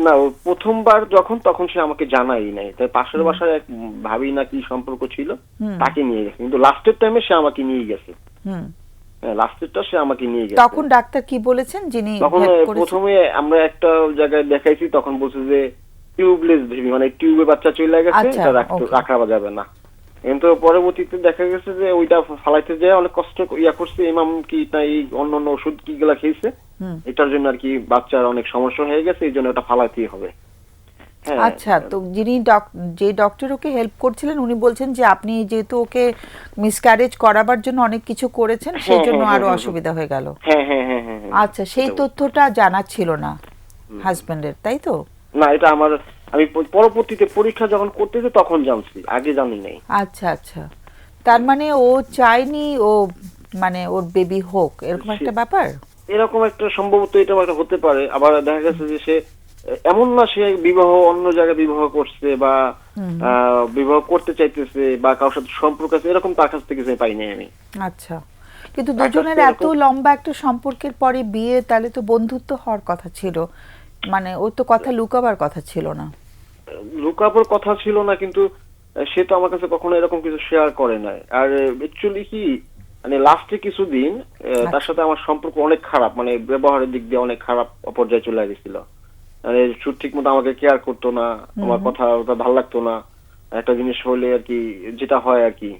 না, প্রথমবার তখন সে আমাকে জানাই নাই, তাই পাশের বাসায় এক ভাবি না কি সম্পর্ক ছিল, তাকে নিয়ে গেছে, কিন্তু লাস্টের টাইমে সে আমাকে নিয়ে গেছে। হ্যাঁ, লাস্টেরটা সে আমাকে নিয়ে গেছে। তখন ডাক্তার কি বলেছেন যিনি তখন প্রথমে আমরা একটা জায়গায় দেখাইছি, তখন বলছে যে টিউবলেস বেবি, মানে টিউবে বাচ্চা চলে গেছে, এটা রাখা যাবে না। কিন্তু পরবর্তীতে দেখা গেছে যে ওইটা ফালাইতে যায় অনেক কষ্ট করছে, ইমাম কি তাই অন্য ওষুধ কি গুলা খেয়েছে, এটার জন্য আর কি বাচ্চার অনেক সমস্যা হয়ে গেছে, এই জন্য ওটা ফালাইতেই হবে। আচ্ছা, তো যে ডক্টর ওকে হেল্প করছিলেন উনি বলছেন যে আপনি যেহেতু ওকে মিসক্যারেজ করাবার জন্য অনেক কিছু করেছেন, সেই জন্য আরো অসুবিধা হয়ে গেল। হ্যাঁ হ্যাঁ হ্যাঁ হ্যাঁ। আচ্ছা, সেই তথ্যটা জানা ছিল না হাজবেন্ডের, তাই তো? না, এটা আমি পরবর্তীতে পরীক্ষা যখন করতেছি তখন জানছি, আগে জানি নাই। আচ্ছা আচ্ছা, তার মানে ও চায়নি ও মানে ওর বেবি হোক, এরকম একটা ব্যাপার? এরকম একটা সম্ভবত এটা একটা হতে পারে। আবার দেখা গেছে যে সে এমন না সে অন্য জায়গায় বিবাহ করছে বা বিবাহ করতে চাইতেছে বা কারোর সাথে সম্পর্ক আছে, এরকম তার কাছ থেকে পাই নাই আমি। আচ্ছা, কিন্তু দুজনের এত লম্বা একটা সম্পর্কের পরে বিয়ে, তাহলে তো বন্ধুত্ব হওয়ার কথা ছিল, মানে ওর তো কথা লুকাবার কথা ছিল না। লুকাবার কথা ছিল না, কিন্তু সে তো আমার কাছে কখনো এরকম কিছু শেয়ার করে নাই। আর অ্যাকচুয়ালি কি, মানে লাস্টে কিছুদিন তার সাথে আমার সম্পর্ক অনেক খারাপ, মানে ব্যবহারের দিক দিয়ে অনেক খারাপ পর্যায়ে চলে গেছিল। মানে ঠিক মতো আমাকে কেয়ার করতো না, আমার কথা ভালো লাগতো না, একটা জিনিস হলে আর কি যেটা হয় আর কি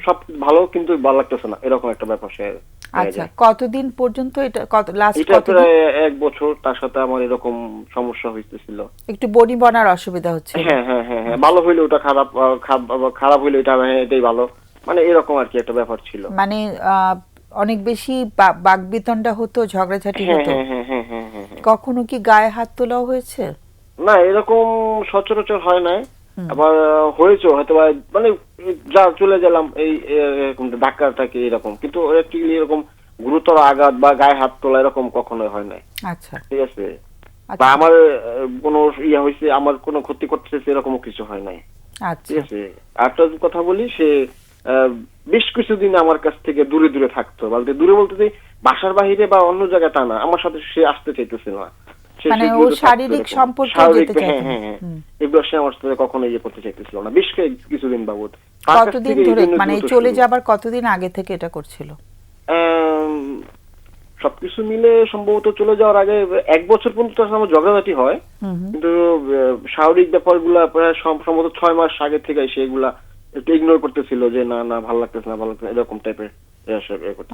সব ভালো কিন্তু ভালো লাগতেছে না, এরকম একটা ব্যাপার সে হয়ে আচ্ছা, যায়। কতদিন পর্যন্ত এটা লাস্ট এটা কতদিন? প্রায় 1 বছর তার সাথে আমার এরকম সমস্যা হইতেছিল। একটু বডি বনার অসুবিধা হচ্ছে? হ্যাঁ হ্যাঁ হ্যাঁ হ্যাঁ, ভালো হইলে ওটা খারাপ, খারাপ হইলে এটা এটাই ভালো, মানে এরকম আর কি একটা ব্যাপার ছিল। মানে অনেক বেশি বাকবিতণ্ডা হতো, ঝগড়াঝাটি হ্যাঁ হতো? হ্যাঁ হ্যাঁ হ্যাঁ হ্যাঁ হ্যাঁ হ্যাঁ। কখনো কি গায়ে হাত তোলাও হয়েছে? না, এরকম সচরাচর হয় নাই। আবার হয়েছে হয়তো বা, মানে যা চলে গেলাম এই এরকম ধাক্কাটাকে এরকম, কিন্তু অ্যাকচুয়ালি এরকম গুরুতর আঘাত বা গায়ে হাত তোলা এরকম কখনোই হয় নাই। আচ্ছা ঠিক আছে, বা আচ্ছা আমার কোনো ইয়ে হয়েছে, আমার কোনো ক্ষতি করতেছে এরকমও কিছু হয় নাই। ঠিক আচ্ছা আছে, আরেকটা কথা বলি, সে বেশ কিছুদিন আমার কাছ থেকে দূরে দূরে থাকতো, বলতে দূরে বলতে যে বাসার বাহিরে বা অন্য জায়গায় তা না, আমার সাথে সে আসতে চাইতেছিল না। মানে ও শারীরিক সম্পর্কে যেতে চাইতো হ্যাঁ না? হ্যাঁ হ্যাঁ, হুম। এগুলো সে আমার সাথে কখনো ইয়ে করতে চাইতেছিল না, বেশ কিছুদিন বাবদ। কতদিন ধরে, মানে চলে যাবার কতদিন আগে থেকে এটা করছিল? সবকিছু মিলে সম্ভবত চলে যাওয়ার আগে 1 বছর পর্যন্ত আমার ঝগড়াঝাটি হয়, কিন্তু স্বাভাবিক ব্যাপারগুলা প্রায় সম্ভবত 6 মাস আগে থেকে সেগুলা একটু ইগনোর করতেছিল, যে না না ভালো লাগতেছে না, ভালো লাগতেছে না, এরকম টাইপের।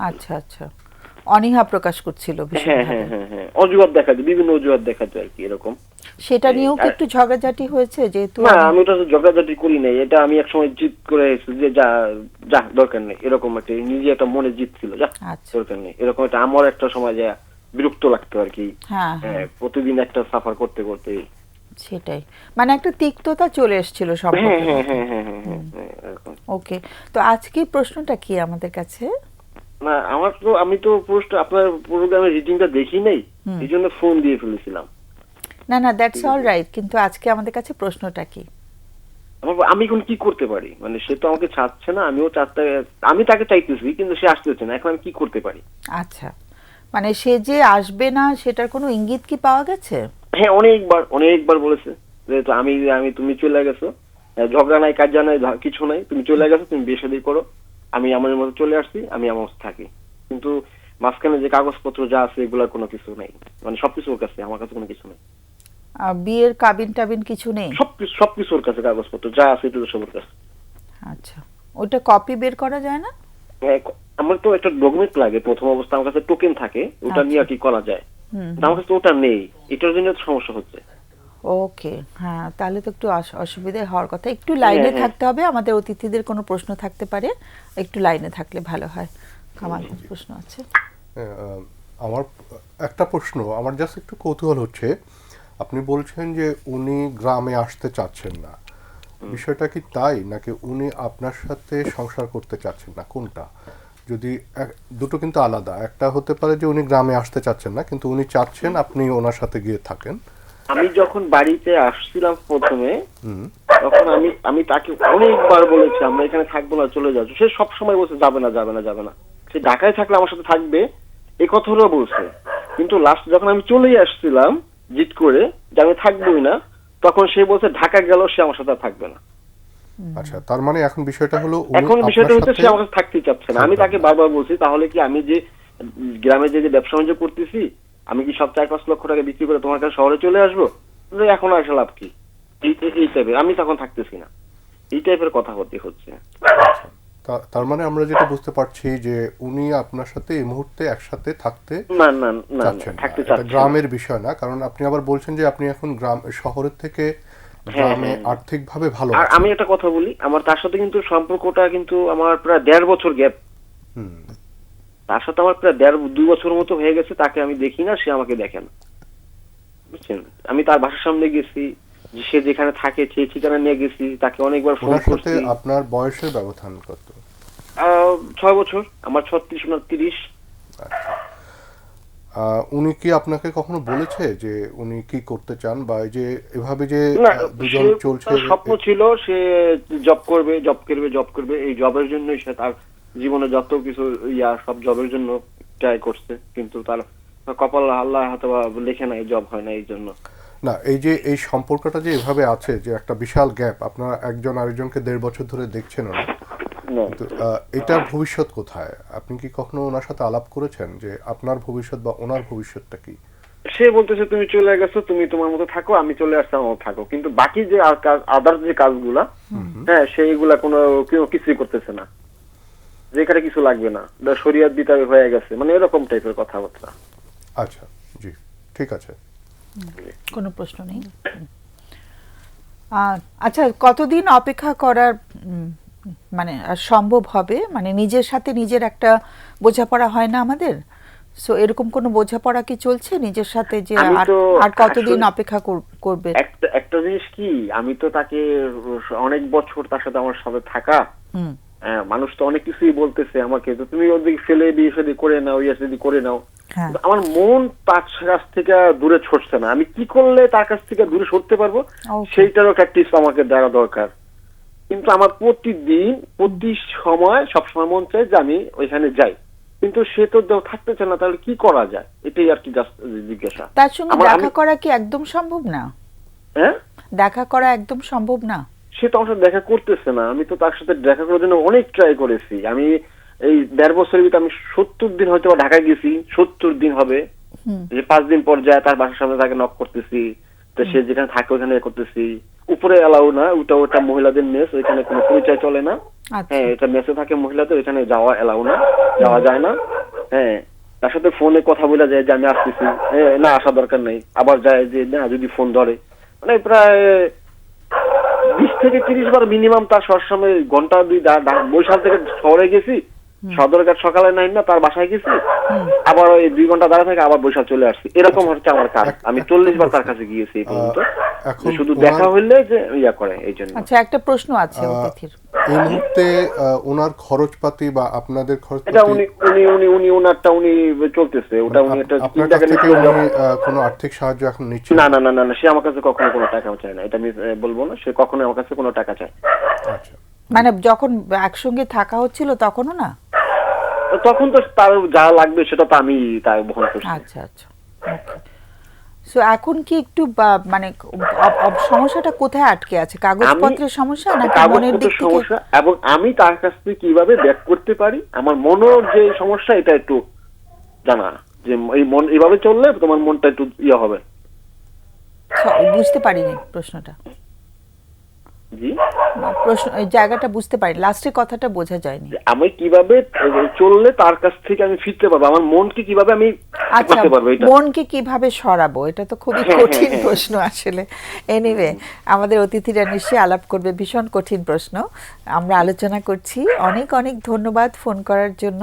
আচ্ছা আচ্ছা, অনীহা প্রকাশ করছিল হ্যাঁ ভীষণভাবে? হ্যাঁ হ্যাঁ হ্যাঁ, অজুহাত দেখা যায়, বিভিন্ন অজুহাত দেখা যায় আর কি এরকম। সেটা নিয়েও কি একটু ঝগড়াঝাটি হয়েছে? যেহেতু না, আমি ওটা ঝগড়াঝাটি করি নাই, এটা আমি একসময় জিত করে এসেছি যে যা যা দরকার নেই, এরকম একটা নিজে একটা মনে জিত ছিল, যা আচ্ছা দরকার নেই, এরকম একটা আমার একটা সময় যা বিরক্ত লাগতো আর কি। হ্যাঁ হ্যাঁ, প্রতিদিন একটা সাফার করতে করতে। সেটাই, মানে একটা তিক্ততা চলে এসেছিল হ্যাঁ সম্পর্কে। হ্যাঁ হ্যাঁ হ্যাঁ হ্যাঁ হ্যাঁ হ্যাঁ, এরকম। ওকে, তো আজকে প্রশ্নটা কি আমাদের কাছে? না, আমি তো আপনার প্রোগ্রামের রিডিংটা দেখি নাই, এই জন্য ফোন দিয়ে ফেলেছিলাম। না না, দ্যাটস অল রাইট, কিন্তু আজকে আমাদের কাছে প্রশ্নটা কি? আমি এখন কি করতে পারি, মানে সে তো আমাকে চাচ্ছে না, আমি তাকে চাইতেছি কিন্তু সে আসতেছে না, এখন আমি কি করতে পারি? আচ্ছা, মানে সে যে আসবে না সেটার কোনো ইঙ্গিত কি পাওয়া গেছে? হ্যাঁ, অনেকবার বলেছে যে তো তুমি চলে গেছো, ঝগড়া নাই, কাজ নাই, কিছু নাই, তুমি চলে গেছো, তুমি বিয়ে শাদী করো, আমি আমার মতো চলে আসছি, আমি আমার মতো থাকি। কিন্তু মাঝখানে যে কাগজপত্র যা আছে এগুলা কোনো কিছু নাই, মানে সবকিছু ওর কাছে, আমার কাছে কোনো কিছু নেই। বিয়ের কাবিন টাবিন কিছু নেই? সবকিছু ওর কাছে, কাগজপত্র যা আছে এটা সব ওর কাছে। আচ্ছা, ওটা কপি বের করা যায় না? আমার তো একটা ডকুমেন্ট লাগে, প্রথম অবস্থা আমার কাছে টোকেন থাকে, ওটা নিয়ে আর কি করা যায়, কিন্তু আমার কাছে ওটা নেই, এটার জন্য তো সমস্যা হচ্ছে। ওকে, হ্যাঁ, তাহলে তো একটু অসুবিধা হওয়ার কথা। একটু লাইনে হ্যাঁ। থাকতে হবে, আমাদের অতিথিদের কোনো প্রশ্ন থাকতে পারে, একটু লাইনে থাকলে ভালো হয়। কামাল, প্রশ্ন আছে? আমার একটা প্রশ্ন, আমার জাস্ট একটু কৌতূহল হচ্ছে, আপনি বলছেন যে উনি গ্রামে আসতে চাচ্ছেন না, বিষয়টা কি তাই, নাকি উনি আপনার সাথে সংসার করতে চাচ্ছেন না, কোনটা? যদি দুটো কিন্তু আলাদা, একটা হতে পারে যে উনি গ্রামে আসতে চাচ্ছেন না কিন্তু উনি চাচ্ছেন আপনি ওনার সাথে গিয়ে থাকেন। আমি যখন বাড়িতে আসছিলাম প্রথমে, তখন আমি তাকে অনেকবার বলেছি আমরা এখানে থাকবো না, চলে যাচ্ছ, সে সব সময় বলছে যাবে না যাবে না যাবে না, সে ঢাকায় থাকলে আমার সাথে থাকবে এই কথাটাও বলছে, কিন্তু লাস্ট যখন আমি চলেই আসছিলাম জিত করে যে আমি থাকবোই না, তখন সে বলছে ঢাকা গেল সে আমার সাথে থাকবে না। আচ্ছা, তার মানে এখন বিষয়টা হলো এখন বিষয়টা হচ্ছে সে আমার সাথে থাকতেই চাচ্ছে না। আমি তাকে বারবার বলছি তাহলে কি আমি যে গ্রামে যে ব্যবসা বাণিজ্য করতেছি, আমি কি সব 4-5 লক্ষ টাকা বিক্রি করে তোমার কাছে শহরে চলে আসবো? এখন আসে লাভ কি? এই টাইপের, আমি তখন থাকতেছি না, এই টাইপের কথা হচ্ছে। তার মানে আমরা যেটা বুঝতে পারছি যে উনি আপনার সাথে এই মুহূর্তে একসাথে থাকতে না না না চাচ্ছেন না। থাকতে এটা চাচ্ছি না। গ্রামের বিষয় না, কারণ আপনি আবার বলছেন যে আপনি এখন শহরের থেকে গ্রামে আর্থিকভাবে ভালো আর আছেন। আমি একটা কথা বলি, আমার তার সাথে কিন্তু সম্পর্কটা কিন্তু আমার প্রায় 1.5 বছর গ্যাপ। তার সাথে আমার প্রায় 2 বছর মতো হয়ে গেছে, তাকে আমি দেখি না, সে আমাকে দেখে না, বুঝছেন? আমি তার বাসার সামনে গেছি, সে যেখানে থাকে সেই ঠিকানা নিয়ে গেছি, তাকে অনেকবার ফোন ওনার সাথে করছি। আপনার বয়সের ব্যবধান কত? 6 বছর, আমার 36 ওনার 30। উনি কি আপনাকে কখনো বলেছে যে উনি কি করতে চান, বা এই যে এভাবে যে না, দুজন চলছে? তার স্বপ্ন ছিল সে জব করবে, এই জবের জন্যই সে তার জীবনে যত কিছু সব জবের জন্য ট্রাই করছে, কিন্তু তার কপাল আল্লাহ হয়তো লেখে নাই, জব হয় না এই জন্য। না, এই যে এই সম্পর্কটা যে এভাবে আছে, যে একটা বিশাল গ্যাপ, আপনারা একজন আরেকজনকে 1.5 বছর ধরে দেখছেন না, কিন্তু এটার ভবিষ্যৎ কোথায়? আপনি কি কখনো ওনার সাথে আলাপ করেছেন যে আপনার ভবিষ্যৎ বা ওনার ভবিষ্যৎটা কি? সে বলতেছে তুমি চলে গেছো, তুমি তোমার মতো থাকো, আমি চলে আসছি আমার মতো থাকো, কিন্তু বাকি যে আদার্স যে কাজগুলা, হ্যাঁ সেইগুলা কোনো কিছুই করতেছে না, যেখানে কিছু লাগবে না, শরীয়ত বিতাবে হয়ে গেছে, মানে এরকম টাইপের কথাবার্তা। আচ্ছা, জি, ঠিক আছে। কোনো প্রশ্ন নেই। আচ্ছা, কতদিন অপেক্ষা করার মানে সম্ভব হবে? মানে নিজের সাথে নিজের একটা বোঝাপড়া হয় না আমাদের, সো এরকম কোনো বোঝাপড়া কি চলছে নিজের সাথে যে আমি তো আর কতদিন আসলে অপেক্ষা করবে? একটা জিনিস কি, আমি তো তাকে অনেক বছর তার সাথে আমার সাথে থাকা, হুম, মানুষ তো অনেক কিছুই বলতেছে আমাকে, তো তুমি ওদিকে ফেলে বিয়ে শাদী করে নাও, ইয়ে শাদী করে নাও, হ্যাঁ, কিন্তু আমার মন তার কাছ থেকে দূরে ছুটছে না। আমি কি করলে তার কাছ থেকে দূরে সরতে পারবো, Okay. সেইটারও একটা টিপস আমাকে দেওয়া দরকার। কিন্তু আমার প্রতিদিন প্রতি সময় সবসময় মন চায় যে আমি ওইখানে যাই, কিন্তু সে তো থাকতে চায় না, তাহলে কি করা যায়, এটাই আর কি জাস্ট জিজ্ঞাসা। তার সঙ্গে আমার- দেখা আমি- করা কি একদম সম্ভব না? হ্যাঁ, দেখা করা একদম সম্ভব না? সে তো আমার সাথে দেখা করতেছে না। আমি তো তার সাথে দেখা করার জন্য অনেক ট্রাই করেছি। আমি এই 1.5 বছরের ভিতরে আমি 70 দিন হয়তো ঢাকায় গেছি, 70 দিন হবে, যে 5 দিন পর যায় তার বাসার সামনে তাকে নক করতেছি, তো সে যেখানে থাকে ওখানে করতেছি। উপরে এলাও না, ওটা মহিলাদের মেস, ওইখানে কোনো পরিচয় চলে না। আচ্ছা, হ্যাঁ, এটা মেসে থাকে মহিলাদের, ওইখানে যাওয়া এলাও না, যাওয়া যায় না। হ্যাঁ, তার সাথে ফোনে কথা বলে যায় যে আমি আসতেছি, না আসার দরকার নেই, আবার যায় যে না যদি ফোন ধরে, মানে প্রায় 20 থেকে 30 বার মিনিমাম তার সবসময় ঘন্টা 2 বরিশাল থেকে শহরে গেছি, সদরঘাট সকালে নাই না তার বাসায় গেছি, আবার ওই 2 ঘন্টা দাঁড়া থেকে আবার বরিশাল চলে আসছি, এরকম হচ্ছে আমার কাজ। আমি 40 বার তার কাছে গিয়েছি এই পর্যন্ত, এখন শুধু দেখা হইলে যে ইয়া করে এই জন্য। আচ্ছা, একটা প্রশ্ন আছে অতিথির। এই মুহূর্তে ওনার খরচপাতি বা আপনাদের এটা খরচপাতি ওনারটা উনি চলতেছে, ওটা উনি একটা আপনার চিন্তা কাছ থেকে করে উনি কোনো আর্থিক সাহায্য এখন নিচ্ছেন? না, সে আমার কাছে কখনো কোনো টাকা চায় না, এটা আমি বলবো না, সে কখনো আমার কাছে কোনো টাকা চায়। আচ্ছা, মানে যখন একসঙ্গে থাকা হচ্ছিল তখনও না? তো তখন তো তার যা লাগবে সেটা তো আমি তাই বহন করছি। আচ্ছা, আচ্ছা, ওকে। সো এখন কি একটু মানে সমস্যাটা কোথায় আটকে আছে? কাগজপত্রের সমস্যা নাকি মনের দিক কাগজপত্রের থেকে? সমস্যা, এবং আমি তার কাছ থেকে কিভাবে ব্যাক করতে পারি, আমার মনের যে সমস্যা এটা একটু জানা, যে এই মন এইভাবে চললে তোমার মনটা একটু ইয়ে হবে। বুঝতে পারিনি প্রশ্নটা। জি, প্রশ্ন এই জায়গাটা বুঝতে পারি, লাস্টের কথাটা বোঝা যায়নি। যে আমি কিভাবে চললে তার কাছ থেকে আমি ফিরতে পারবো, আমার মনকে কিভাবে আমি আচ্ছা, করতে পারবো, এটা মনকে কিভাবে সরাবো, এটা তো খুবই কঠিন প্রশ্ন আসলে। এনিওয়ে, আমাদের অতিথিরা নিশ্চয়ই আলাপ করবে, ভীষণ কঠিন প্রশ্ন, আমরা আলোচনা করছি। অনেক অনেক ধন্যবাদ ফোন করার জন্য,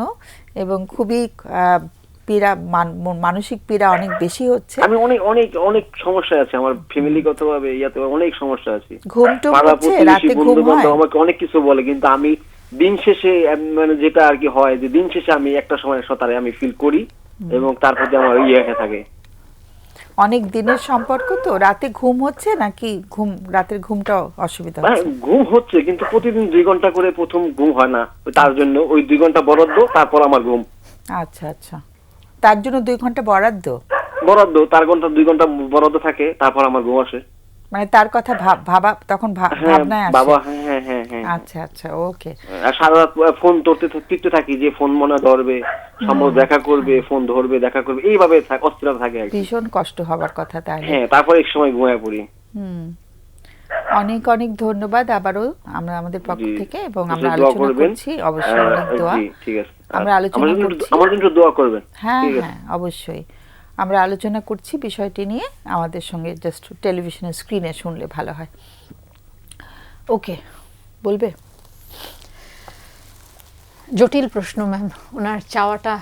এবং খুবই পীড়া, মানসিক পীড়া অনেক বেশি হচ্ছে। আমি অনেক অনেক অনেক সমস্যা আছে আমার ফ্যামিলিগত ভাবে, ইয়াতে অনেক সমস্যা আছে। ঘুম টুম পাড়া হচ্ছে, প্রতিবেশী, রাতে ঘুম বন্ধু-বান্ধব হয়? আমাকে অনেক কিছু বলে, কিন্তু আমি দিন শেষে মানে যেটা আর কি হয়, যে দিন শেষে আমি একটা সময় সতারে আমি ফিল করি, এবং তার প্রতি আমার ইয়ে থাকে। অনেক দিনের সম্পর্ক তো, রাতে ঘুম হচ্ছে নাকি রাতের ঘুমটা অসুবিধা হচ্ছে? ঘুম হচ্ছে, কিন্তু প্রতিদিন 2 ঘন্টা করে প্রথম ঘুম হয় না, তার জন্য ওই 2 ঘন্টা বরাদ্দ, তারপর আমার ঘুম। আচ্ছা, আচ্ছা, তার জন্য 2 ঘন্টা বরাদ্দ? তার ঘন্টা 2 ঘন্টা বরাদ্দ থাকে, তারপর আমার ঘুম আসে। মানে তার কথা ভাবা তখন ভাবনায় আসে? বাবা, হ্যাঁ। আচ্ছা, আচ্ছা, ওকে। আর সারা রাত ফোন টিপতে থাকি, যে ফোন মনে ধরবে, সম্ভব দেখা করবে, ফোন ধরবে, দেখা করবে, এইভাবে অস্থিরতা থাকে আর কি। ভীষণ কষ্ট হবার কথা তাহলে। হ্যাঁ, তারপর এক সময় ঘুমায় পড়ি। অনেক অনেক ধন্যবাদ আবারও আমরা আমাদের পক্ষ জি, থেকে, এবং কিছু আমরা দোয়া আলোচনা করবেন। করছি, অবশ্যই অনেক দোয়া। জি, ঠিক আছে। আমরা আলোচনা করছি। আমার জন্য দোয়া করবেন। হ্যাঁ, ঠিক আছে। হ্যাঁ, অবশ্যই আমরা আলোচনা করছি বিষয়টি নিয়ে, আমাদের সঙ্গে জাস্ট টেলিভিশনের স্ক্রিনে শুনলে ভালো হয়। ওকে, বলবে? জটিল প্রশ্ন ম্যাম, ওনার চাওয়াটা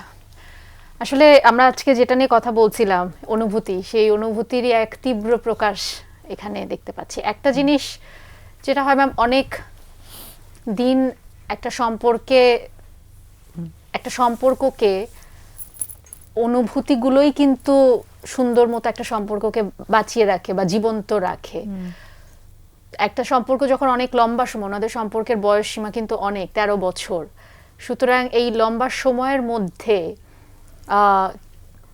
আসলে আমরা আজকে যেটা নিয়ে কথা বলছিলাম, অনুভূতি, সেই অনুভূতিরই এক তীব্র প্রকাশ এখানে দেখতে পাচ্ছি। একটা জিনিস যেটা হয় ম্যাম, অনেক দিন একটা সম্পর্ককে অনুভূতিগুলোই কিন্তু সুন্দর মতো একটা সম্পর্ককে বাঁচিয়ে রাখে বা জীবন্ত রাখে। একটা সম্পর্ক যখন অনেক লম্বা সময়, ওনাদের সম্পর্কের বয়স সীমা কিন্তু অনেক, 13 বছর, সুতরাং এই লম্বা সময়ের মধ্যে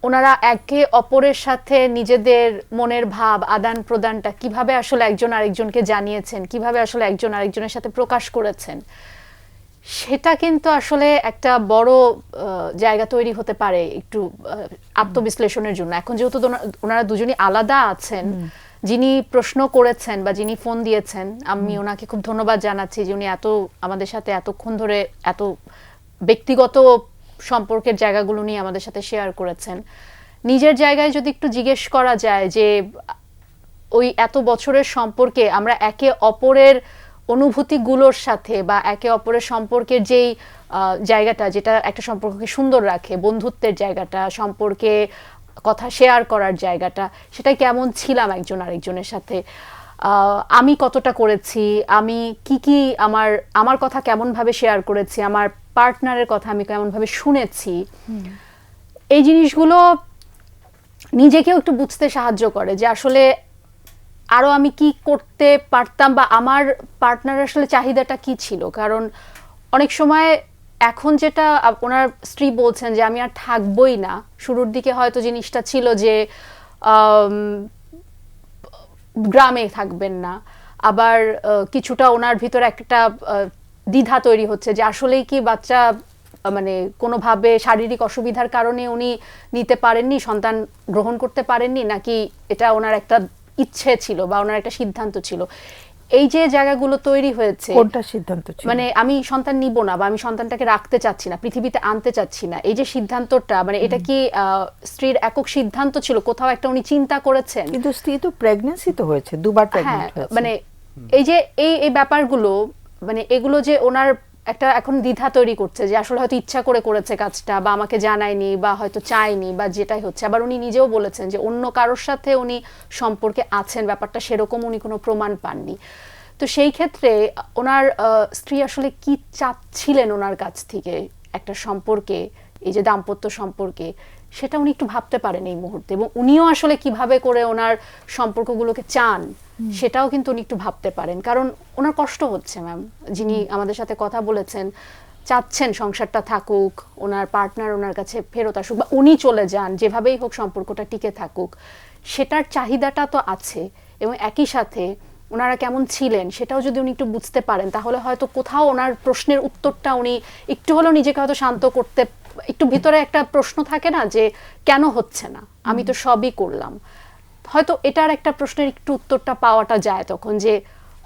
ওনারা একে অপরের সাথে নিজেদের মনের ভাব আদান প্রদানটা কিভাবে আসলে একজন আরেকজনকে জানিয়েছেন, কিভাবে আসলে একজন আরেকজনের সাথে প্রকাশ করেছেন, সেটা কিন্তু আসলে একটা বড় জায়গা তৈরি হতে পারে একটু আত্মবিশ্লেষণের জন্য। এখন যেহেতু ওনারা দুজনই আলাদা আছেন, যিনি প্রশ্ন করেছেন বা যিনি ফোন দিয়েছেন, আমি ওনাকে খুব ধন্যবাদ জানাচ্ছি যে উনি এত আমাদের সাথে এতক্ষণ ধরে এত ব্যক্তিগত সম্পর্কের জায়গাগুলো নিয়ে আমাদের সাথে শেয়ার করেছেন। নিজের জায়গায় যদি একটু জিজ্ঞেস করা যায় যে ওই এত বছরের সম্পর্কে আমরা একে অপরের অনুভূতিগুলোর সাথে বা একে অপরের সম্পর্কের যেই জায়গাটা যেটা একটা সম্পর্ককে সুন্দর রাখে, বন্ধুত্বের জায়গাটা, সম্পর্কে কথা শেয়ার করার জায়গাটা, সেটাই কেমন ছিলাম একজন আরেকজনের সাথে, আমি কতটা করেছি, আমি কি আমার কথা কেমনভাবে শেয়ার করেছি, আমার পার্টনারের কথা আমি কেমনভাবে শুনেছি, এই জিনিসগুলো নিজেকেও একটু বুঝতে সাহায্য করে যে আসলে আরো আমি কি করতে পারতাম বা আমার পার্টনার আসলে চাহিদাটা কি ছিল। কারণ অনেক সময় এখন যেটা ওনার স্ত্রী বলছেন যে আমি আর থাকবই না, শুরুর দিকে হয়তো জিনিসটা ছিল যে গ্রামে থাকবেন না, আবার কিছুটা ওনার ভিতরে একটা দ্বিধা তৈরি হচ্ছে যে আসলেই কি বাচ্চা মানে কোনোভাবে শারীরিক অসুবিধার কারণে উনি নিতে পারেননি, সন্তান গ্রহণ করতে পারেননি, নাকি এটা ওনার একটা ইচ্ছে ছিল বা ওনার একটা সিদ্ধান্ত ছিল। এই যে জায়গাগুলো তৈরি হয়েছে, কোনটা সিদ্ধান্ত ছিল? মানে আমি সন্তান নিব না বা আমি সন্তানটাকে রাখতে চাচ্ছি না, পৃথিবীতে আনতে চাচ্ছি না, এই যে সিদ্ধান্তটা, মানে এটা কি স্ত্রীর একক সিদ্ধান্ত ছিল? কোথাও একটা উনি চিন্তা করেছেন? কিন্তু স্ত্রী তো প্রেগন্যান্সি তো হয়েছে, দুবার প্রেগন্যান্ট হয়েছে। মানে এই যে এই ব্যাপারগুলো, মানে এগুলো যে ওনার একটা এখন দ্বিধা তৈরি করছে যে আসলে হয়তো ইচ্ছা করে করেছে কাজটা বা আমাকে জানায়নি বা হয়তো চায়নি বা যেটাই হচ্ছে। আবার উনি নিজেও বলেছেন যে অন্য কারোর সাথে উনি সম্পর্কে আছেন, ব্যাপারটা সেরকম উনি কোনো প্রমাণ পাননি। তো সেই ক্ষেত্রে ওনার স্ত্রী আসলে কি চাচ্ছিলেন ওনার কাছ থেকে একটা সম্পর্কে, এই যে দাম্পত্য সম্পর্কে, সেটা উনি একটু ভাবতে পারেন এই মুহূর্তে। এবং উনিও আসলে কিভাবে করে ওনার সম্পর্কগুলোকে চান সেটাও কিন্তু উনি একটু ভাবতে পারেন। কারণ ওনার কষ্ট হচ্ছে, ম্যাম, যিনি আমাদের সাথে কথা বলেছেন, চাচ্ছেন সংসারটা থাকুক, ওনার পার্টনার ওনার কাছে ফেরত আসুক বা উনি চলে যান, যেভাবেই হোক সম্পর্কটা টিকে থাকুক, সেটার চাহিদাটা তো আছে। এবং একই সাথে ওনারা কেমন ছিলেন সেটাও যদি উনি একটু বুঝতে পারেন, তাহলে হয়তো কোথাও ওনার প্রশ্নের উত্তরটা উনি একটু হলেও নিজেকে হয়তো শান্ত করতে, একটু ভিতরে একটা প্রশ্ন থাকে না যে কেন হচ্ছে না, আমি তো সবই করলাম, হয়তো এটার একটা প্রশ্নের একটু উত্তরটা পাওয়াটা যায় তখন, যে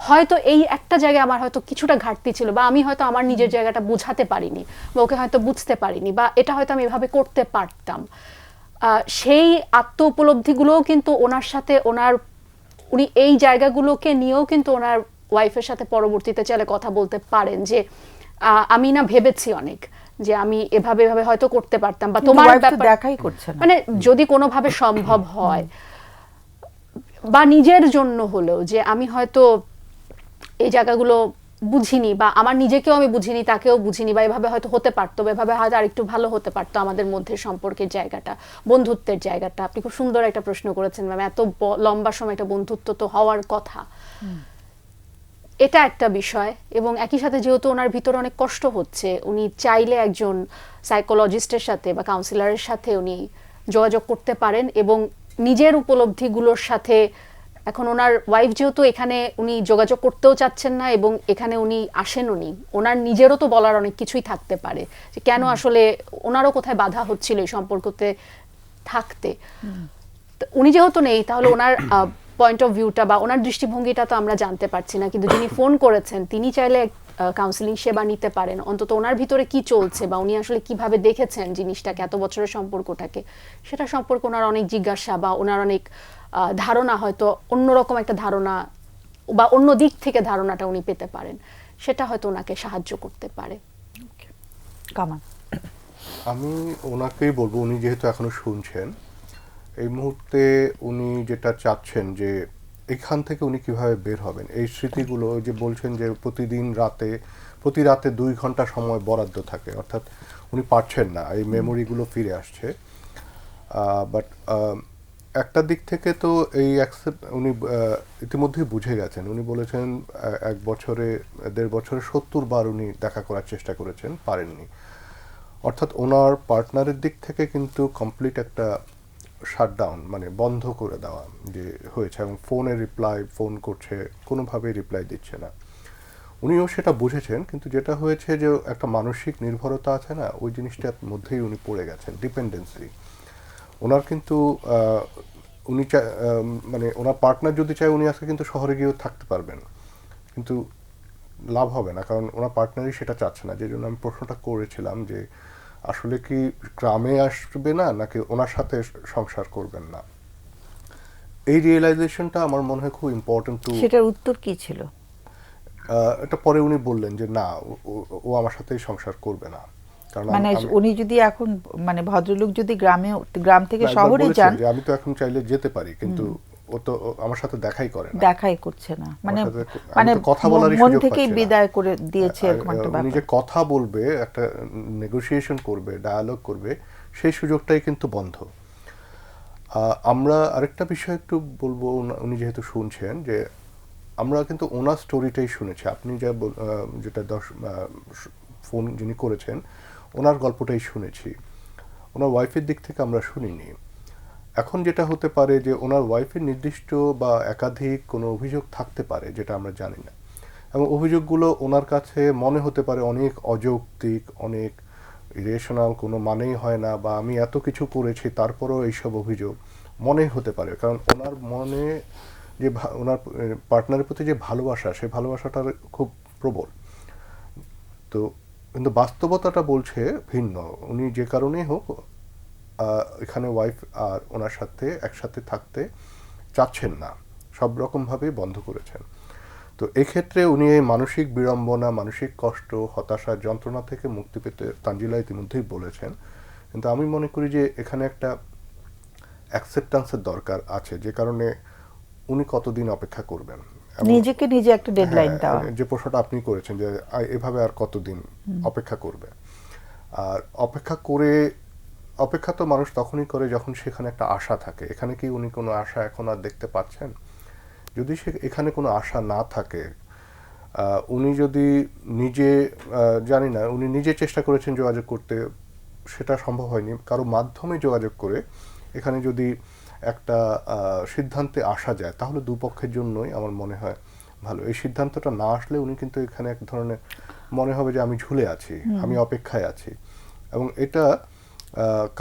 হয়তো এই একটা জায়গায় আমার হয়তো কিছুটা ঘাটতি ছিল বা আমি হয়তো আমার নিজের জায়গাটা বুঝাতে পারিনি বা ওকে হয়তো বুঝতে পারিনি বা এটা হয়তো আমি এভাবে করতে পারতাম। সেই আত্ম উপলব্ধিগুলোও কিন্তু ওনার সাথে উনি এই জায়গাগুলোকে নিয়েও কিন্তু ওনার ওয়াইফের সাথে পরবর্তীতে চাইলে কথা বলতে পারেন যে আমি না ভেবেছি অনেক যে আমি এভাবে হয়তো করতে পারতাম, বা তোমার ব্যাপার দেখাই করছে না, মানে যদি কোনোভাবে সম্ভব হয় বা নিজের জন্য হলেও যে আমি হয়তো এই জায়গাগুলো বুঝিনি বা আমার নিজেকেও আমি বুঝিনি, তাকেও বুঝিনি, বা এভাবে হয়তো হতে পারতো, এভাবে হয়তো আরেকটু ভালো হতে পারতো আমাদের মধ্যে সম্পর্কের জায়গাটা, বন্ধুত্বের জায়গাটা। আপনি খুব সুন্দর একটা প্রশ্ন করেছেন ম্যাম, এত লম্বা সময় একটা বন্ধুত্ব তো হওয়ার কথা, এটা একটা বিষয়। এবং একই সাথে যেহেতু ওনার ভিতরে অনেক কষ্ট হচ্ছে, উনি চাইলে একজন সাইকোলজিস্টের সাথে বা কাউন্সিলরের সাথে উনি যোগাযোগ করতে পারেন এবং নিজের উপলব্ধিগুলোর সাথে, এখন ওনার ওয়াইফ যেহেতু এখানে উনি যোগাযোগ করতেও চাচ্ছেন না এবং এখানে উনি আসেন, ওনার নিজেরও তো বলার অনেক কিছুই থাকতে পারে যে কেন আসলে ওনারও কোথায় বাধা হচ্ছিল এই সম্পর্কতে থাকতে। উনি যেহেতু নেই, তাহলে ওনার পয়েন্ট অফ ভিউটা বা ওনার দৃষ্টিভঙ্গিটা তো আমরা জানতে পারছি না, কিন্তু যিনি ফোন করেছেন তিনি চাইলে কাউন্সিলিং সেবা নিতে পারেন, অন্তত ওনার ভিতরে কি চলছে বা উনি আসলে কিভাবে দেখেছেন জিনিসটাকে, এত বছরের সম্পর্কটাকে, সেটা সম্পর্কে ওনার অনেক জিজ্ঞাসা বা ওনার অনেক ধারণা, হয়তো অন্যরকম একটা ধারণা বা অন্য দিক থেকে ধারণাটা উনি পেতে পারেন, সেটা হয়তো ওনাকে সাহায্য করতে পারে। কামান, আমি ওনাকেই বলবো, উনি যেহেতু এখনো শুনছেন, এই মুহূর্তে উনি যেটা চাচ্ছেন যে এখান থেকে উনি কিভাবে বের হবেন, এই স্মৃতিগুলো যে বলছেন যে প্রতি রাতে 2 ঘন্টা সময় বরাদ্দ থাকে, অর্থাৎ উনি পারছেন না, এই মেমোরিগুলো ফিরে আসছে। বাট একটা দিক থেকে তো এই উনি ইতিমধ্যেই বুঝে গেছেন, উনি বলেছেন 1.5 বছরে 70 বার উনি দেখা করার চেষ্টা করেছেন, পারেননি। অর্থাৎ ওনার পার্টনারের দিক থেকে কিন্তু কমপ্লিট একটা শাটডাউন, মানে বন্ধ করে দেওয়া যে হয়েছে, এবং ফোন করছে, কোনোভাবেই রিপ্লাই দিচ্ছে না। উনিও সেটা বুঝেছেন, কিন্তু যেটা হয়েছে যে একটা মানসিক নির্ভরতা আছে না, ওই জিনিসটার মধ্যেই উনি পড়ে গেছেন, ডিপেন্ডেন্সি। ওনার কিন্তু মানে ওনার পার্টনার যদি চায় উনি আজকে কিন্তু শহরে গিয়েও থাকতে পারবেন, কিন্তু লাভ হবে না, কারণ ওনার পার্টনারই সেটা চাচ্ছে না। যে জন্য আমি প্রশ্নটা করেছিলাম যে আসলে কি গ্রামে আসবে না, নাকি ওনার সাথে সংসার করবেন না। এই রিয়েলাইজেশনটা আমার মনে হয় খুব ইম্পর্টেন্ট টু। সেটার উত্তর কি ছিল? এটা পরে উনি বললেন যে না, ও আমার সাথেই সংসার করবে না, কারণ মানে উনি যদি এখন, মানে ভদ্রলোক যদি গ্রাম থেকে শহরে যান, যে আমি তো এখন চাইলে যেতে পারি, কিন্তু ও আমার সাথে দেখাই করে না, দেখাই করছে না, মানে আমি মানে তো কথা বলারই মন সুযোগ থেকেই পাচ্ছি না। বিদায় করে দিয়েছে এরকম একটা উনি ব্যাপার। যে কথা বলবে, একটা নেগোসিয়েশন করবে, ডায়ালগ করবে, সেই সুযোগটাই কিন্তু বন্ধ। আমরা আরেকটা বিষয় একটু বলবো, উনি যেহেতু শুনছেন, যে আমরা কিন্তু ওনার স্টোরিটাই শুনেছি। আপনি যেটা ফোন যিনি করেছেন, ওনার গল্পটাই শুনেছি, ওনার ওয়াইফের দিক থেকে আমরা শুনিনি। এখন যেটা হতে পারে যে ওনার ওয়াইফের নির্দিষ্ট বা একাধিক কোনো অভিযোগ থাকতে পারে, যেটা আমরা জানি না, এবং অভিযোগগুলো ওনার কাছে মনে হতে পারে অনেক অযৌক্তিক, অনেক ইরেশনাল, কোনো মানেই হয় না, বা আমি এত কিছু করেছি তারপরেও এইসব অভিযোগ মনে হতে পারে, কারণ ওনার মনে যে ওনার পার্টনারের প্রতি যে ভালোবাসা, সেই ভালোবাসাটা খুব প্রবল। তো কিন্তু বাস্তবতাটা বলছে ভিন্ন। উনি যে কারণেই হোক এখানে ওয়াইফ আর ওনার সাথে একসাথে থাকতে চাচ্ছেন না, সব রকমভাবেই বন্ধ করেছেন। তো এক্ষেত্রে উনি এই মানসিক বিড়ম্বনা, মানসিক কষ্ট, হতাশা, যন্ত্রণা থেকে মুক্তি পেতে তানজিলা ইতিমধ্যেই বলেছেন, কিন্তু আমি মনে করি যে এখানে একটা অ্যাকসেপ্টেন্সের দরকার আছে, যে কারণে উনি কতদিন অপেক্ষা করবেন, নিজেকে নিজে একটা ডেডলাইন দেওয়া। যে প্রশ্নটা আপনি করেছেন যে এভাবে আর কতদিন অপেক্ষা করবে। আর অপেক্ষা তো মানুষ তখনই করে যখন সেখানে একটা আশা থাকে। এখানে কি উনি কোনো আশা এখন আর দেখতে পাচ্ছেন? যদি এখানে কোনো আশা না থাকে, উনি যদি নিজে, জানি না, উনি নিজে চেষ্টা করেছেন যোগাযোগ করতে, সেটা সম্ভব হয়নি, কারো মাধ্যমে যোগাযোগ করে এখানে যদি একটা সিদ্ধান্তে আসা যায়, তাহলে দুপক্ষের জন্যই আমার মনে হয় ভালো। এই সিদ্ধান্তটা না আসলে উনি কিন্তু এখানে এক ধরনের মনে হবে যে আমি ঝুলে আছি, আমি অপেক্ষায় আছি, এবং এটা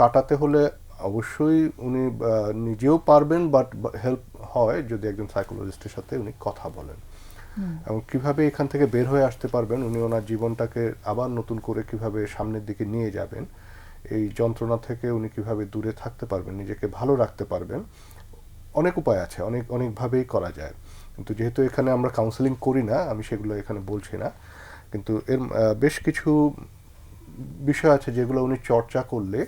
কাটাতে হলে অবশ্যই উনি নিজেও পারবেন, বাট হেল্প হয় যদি একজন সাইকোলজিস্টের সাথে উনি কথা বলেন। এবং কিভাবে এখান থেকে বের হয়ে আসতে পারবেন, উনি ওনার জীবনটাকে আবার নতুন করে কিভাবে সামনের দিকে নিয়ে যাবেন, এই যন্ত্রণা থেকে উনি কিভাবে দূরে থাকতে পারবেন, নিজেকে ভালো রাখতে পারবেন, অনেক উপায় আছে, অনেকভাবেই করা যায়। কিন্তু যেহেতু এখানে আমরা কাউন্সেলিং করি না, আমি সেগুলো এখানে বলছি না, কিন্তু এর বেশ কিছু বিষয় আছে যেগুলো উনি চর্চা করলে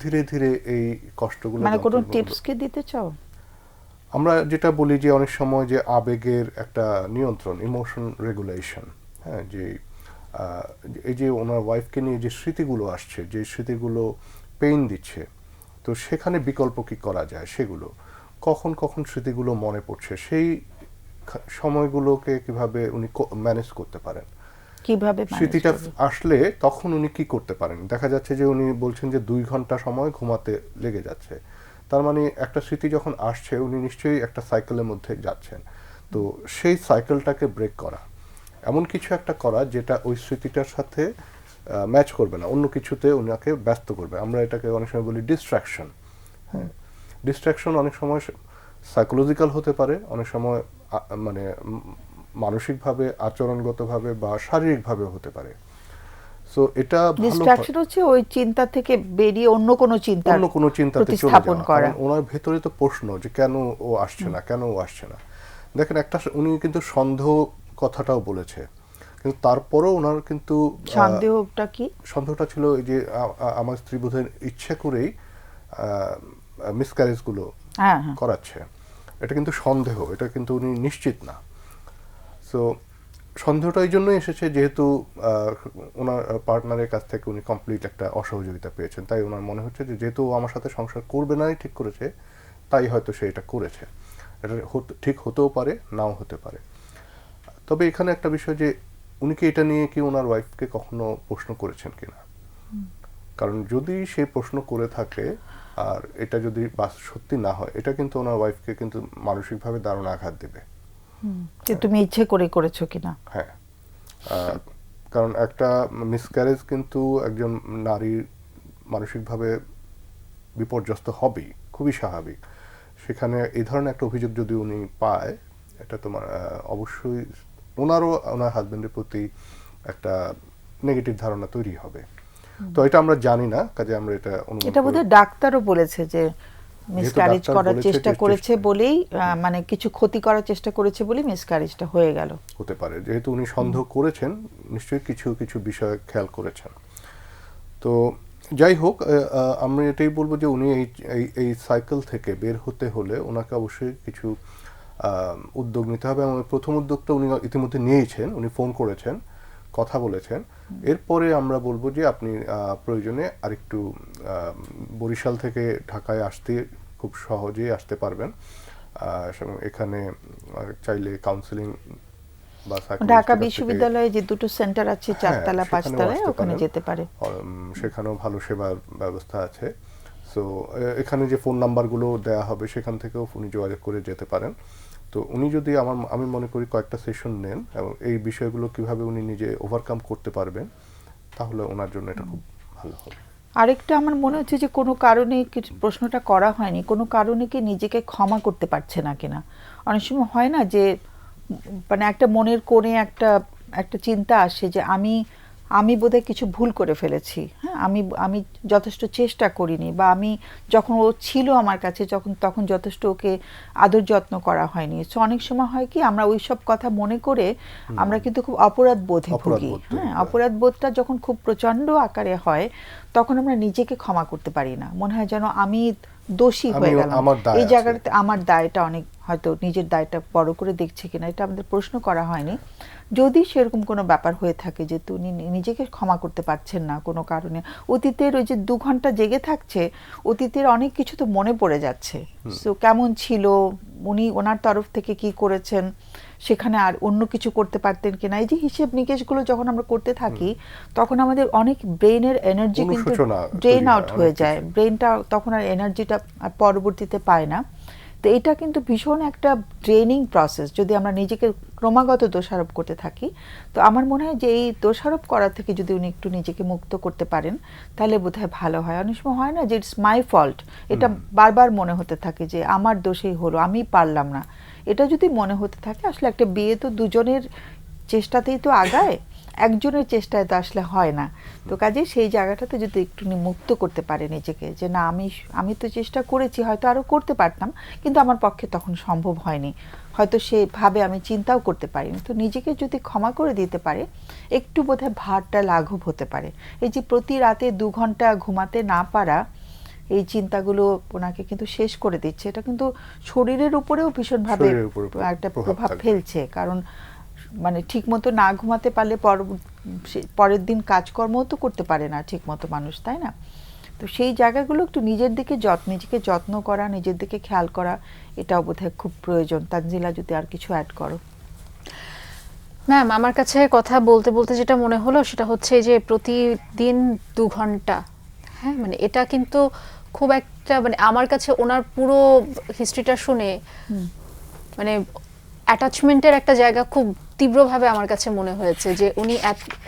ধীরে ধীরে এই কষ্টগুলো, মানে কোনো টিপস কি দিতে চাও? আমরা যেটা বলি যে অনেক সময় যে আবেগের একটা নিয়ন্ত্রণ, ইমোশন রেগুলেশন, হ্যাঁ, যে এই যে ওনার ওয়াইফকে নিয়ে যে স্মৃতিগুলো আসছে, যে স্মৃতিগুলো পেইন দিচ্ছে, তো সেখানে বিকল্প কি করা যায়, সেগুলো কখন কখন স্মৃতিগুলো মনে পড়ছে, সেই সময়গুলোকে কিভাবে উনি ম্যানেজ করতে পারেন, কিভাবে স্মৃতিটা আসলে তখন উনি কি করতে পারেন। দেখা যাচ্ছে যে উনি বলছেন যে 2 ঘন্টা সময় ঘুমাতে লেগে যাচ্ছে, তার মানে একটা স্মৃতি যখন আসছে উনি নিশ্চয়ই একটা সাইকেলের মধ্যে যাচ্ছেন। তো সেই সাইকেলটাকে ব্রেক করা, এমন কিছু একটা করা যেটা ওই স্মৃতিটার সাথে ম্যাচ করবে না, অন্য কিছুতে ওনাকে ব্যস্ত করবে। আমরা এটাকে অনেক সময় বলি ডিস্ট্রাকশন। হ্যাঁ, ডিস্ট্রাকশন অনেক সময় সাইকোলজিক্যাল হতে পারে, অনেক সময় মানে মানসিকভাবে, আচরণগতভাবে বা শারীরিকভাবে হতে পারে। সো এটা ডিস্ট্রাকশন হচ্ছে ওই চিন্তা থেকে বেরিয়ে অন্য কোনো চিন্তাতে চলে যাওয়া। কারণ ওনার ভেতরে তো প্রশ্ন যে কেন ও আসছে না, কেন ও আসছে না। দেখেন, একটা উনি কিন্তু সন্দেহ কথাটাও বলেছে, কিন্তু তারপরও ওনার কিন্তু সন্দেহটা ছিল এই যে আমার স্ত্রী বোধহয় ইচ্ছে করেই মিসক্যারেজগুলো করাচ্ছে, এটা কিন্তু সন্দেহ, এটা কিন্তু উনি নিশ্চিত না। সো সন্দেহটা এই জন্যই এসেছে যেহেতু ওনার পার্টনারের কাছ থেকে উনি কমপ্লিট একটা অসহযোগিতা পেয়েছেন, তাই ওনার মনে হচ্ছে যে যেহেতু আমার সাথে সংসার করবে নাই ঠিক করেছে, তাই হয়তো সে এটা করেছে। এটা ঠিক হতেও পারে, নাও হতে পারে। তবে এখানে একটা বিষয় যে উনি কি এটা নিয়ে কি ওনার ওয়াইফকে কখনো প্রশ্ন করেছেন কিনা, কারণ যদি সে প্রশ্ন করে থাকে আর এটা যদি সত্যি না হয়, এটা কিন্তু ওনার ওয়াইফকে কিন্তু মানসিকভাবে দারুণ আঘাত দেবে যে তুমি ইচ্ছে করে করেছো কিনা। হ্যাঁ, কারণ একটা মিসক্যারেজ কিন্তু একজন নারীর মানসিকভাবে বিপর্যস্ত হবেই, খুবই স্বাভাবিক। সেখানে এই ধরনের একটা অভিযোগ যদি উনি পায়, এটা তোমার অবশ্যই ওনার হাজবেন্ডের প্রতি একটা নেগেটিভ ধারণা তৈরি হবে। তো এটা আমরা জানি না, কাজে আমরা এটা এটা বোধহয় ডাক্তারও বলেছে যে মিসক্যারেজ ডাক্তার করার বলেছে চেষ্টা যে করেছে বলেই মানে কিছু ক্ষতি করার চেষ্টা করেছে বলেই মিসক্যারেজটা হয়ে গেল। হতে পারে, যেহেতু উনি সন্দেহ করেছেন, নিশ্চয়ই কিছু কিছু বিষয় খেয়াল করেছেন। তো যাই হোক, আমি এটাই বলবো যে উনি এই সাইকেল থেকে বের হতে হলে ওনাকে অবশ্যই কিছু উদ্যোগ নিতে হবে, এবং প্রথম উদ্যোগটা উনি ইতিমধ্যে নিয়েছেন। উনি ফোন করেছেন, কথা বলেছেন। এরপরে আমরা বলবো যে আপনি প্রয়োজনে আরেকটু বরিশাল থেকে ঢাকায় আসতে খুব সহজেই আসতে পারবেন। এখানে চাইলে কাউন্সিলিং বা ঢাকা বিশ্ববিদ্যালয়ে যে দুটো সেন্টার আছে, 4 তলা 5 তলায়, ওখানে যেতে পারে। সেখানেও ভালো সেবার ব্যবস্থা আছে। সো এখানে যে ফোন নাম্বারগুলো দেওয়া হবে সেখান থেকেও উনি যোগাযোগ করে যেতে পারেন। তো উনি যদি আমি মনে করি কয়েকটা সেশন নেন এবং এই বিষয়গুলো কিভাবে উনি নিজে ওভারকাম করতে পারবেন, তাহলে ওনার জন্য এটা খুব ভালো হবে। আরেকটা আমার মনে হচ্ছে যে কোনো কারণে প্রশ্নটা করা হয়নি, কোনো কারণে কি নিজেকে ক্ষমা করতে পারছে না কিনা। অনেক সময় হয় না যে মানে একটা মনের কোণে একটা চিন্তা আসে যে আমি বোধহয় কিছু ভুল করে ফেলেছি, হ্যাঁ, আমি যথেষ্ট চেষ্টা করিনি, বা আমি যখন ও ছিল আমার কাছে তখন যথেষ্ট ওকে আদর যত্ন করা হয়নি। সো অনেক সময় হয় কি আমরা ওই সব কথা মনে করে আমরা কিন্তু খুব অপরাধ বোধে ভুগি। হ্যাঁ, অপরাধ বোধটা যখন খুব প্রচন্ড আকারে হয় তখন আমরা নিজেকে ক্ষমা করতে পারি না, মনে হয় যেন আমি দোষী হয়ে গেলাম। এই জায়গাটাতে আমার দায়টা অনেক, হয়তো নিজের দায়টা বড় করে দেখছে কিনা এটা আমাদের প্রশ্ন করা হয়নি। যদি সেরকম কোনো ব্যাপার হয়ে থাকে যে উনি নিজেকে ক্ষমা করতে পারছেন না কোনো কারণে, অতীতের ওই যে 2 ঘন্টা জেগে থাকছে, অতীতের অনেক কিছু তো মনে পড়ে যাচ্ছে। সো কেমন ছিল উনি, ওনার তরফ থেকে কি করেছেন, সেখানে আর অন্য কিছু করতে পারতেন কিনা, এই যে হিসেব নিকেশগুলো যখন আমরা করতে থাকি তখন আমাদের অনেক ব্রেনের এনার্জি কিন্তু ড্রেন আউট হয়ে যায়, ব্রেনটা তখন আর এনার্জিটা পরবর্তীতে পায় না। তো এটা কিন্তু ভীষণ একটা ড্রেনিং প্রসেস যদি আমরা নিজেকে ক্রমাগত দোষারোপ করতে থাকি। তো আমার মনে হয় যে এই দোষারোপ করা থেকে যদি উনি একটু নিজেকে মুক্ত করতে পারেন তাহলে বোধহয় ভালো হয়। অনেক সময় হয় না যে ইটস মাই ফল্ট, এটা বারবার মনে হতে থাকে যে আমার দোষেই হলো, আমি পারলাম না। এটা যদি মনে হতে থাকে, আসলে একটা বিয়ে তো দুজনের চেষ্টাতেই তো আগায়, একজনের চেষ্টায় তো আসলে হয় না। তো কাজে সেই জায়গাটাতে যদি একটু মুক্ত করতে পারে নিজেকে, যে না আমি তো চেষ্টা করেছি, হয়তো আরও করতে পারতাম কিন্তু আমার পক্ষে তখন সম্ভব হয়নি, হয়তো সেভাবে আমি চিন্তাও করতে পারিনি। তো নিজেকে যদি ক্ষমা করে দিতে পারে একটু বোধহয় ভারটা লাঘব হতে পারে। এই যে প্রতি রাতে 2 ঘন্টা ঘুমাতে না পারা, এই চিন্তাগুলো ওনাকে কিন্তু শেষ করে দিচ্ছে। এটা কিন্তু শরীরের উপরেও ভীষণভাবে একটা প্রভাব ফেলছে, কারণ মানে ঠিক মতো না ঘুমাতে পারলে পরের দিন কাজকর্মও তো করতে পারে না ঠিক মতো মানুষ, তাই না? তো সেই জায়গাগুলো একটু নিজেকে যত্ন করা, নিজের দিকে খেয়াল করা, এটাও বোধহয় খুব প্রয়োজন। তানজিলা, যদি আর কিছু অ্যাড করো। ম্যাম, আমার কাছে কথা বলতে বলতে যেটা মনে হলো সেটা হচ্ছে যে প্রতিদিন 2 ঘন্টা, হ্যাঁ, মানে এটা কিন্তু খুব একটা, মানে আমার কাছে ওনার পুরো হিস্ট্রিটা শুনে মানে অ্যাটাচমেন্টের একটা জায়গা খুব তীব্রভাবে আমার কাছে মনে হয়েছে যে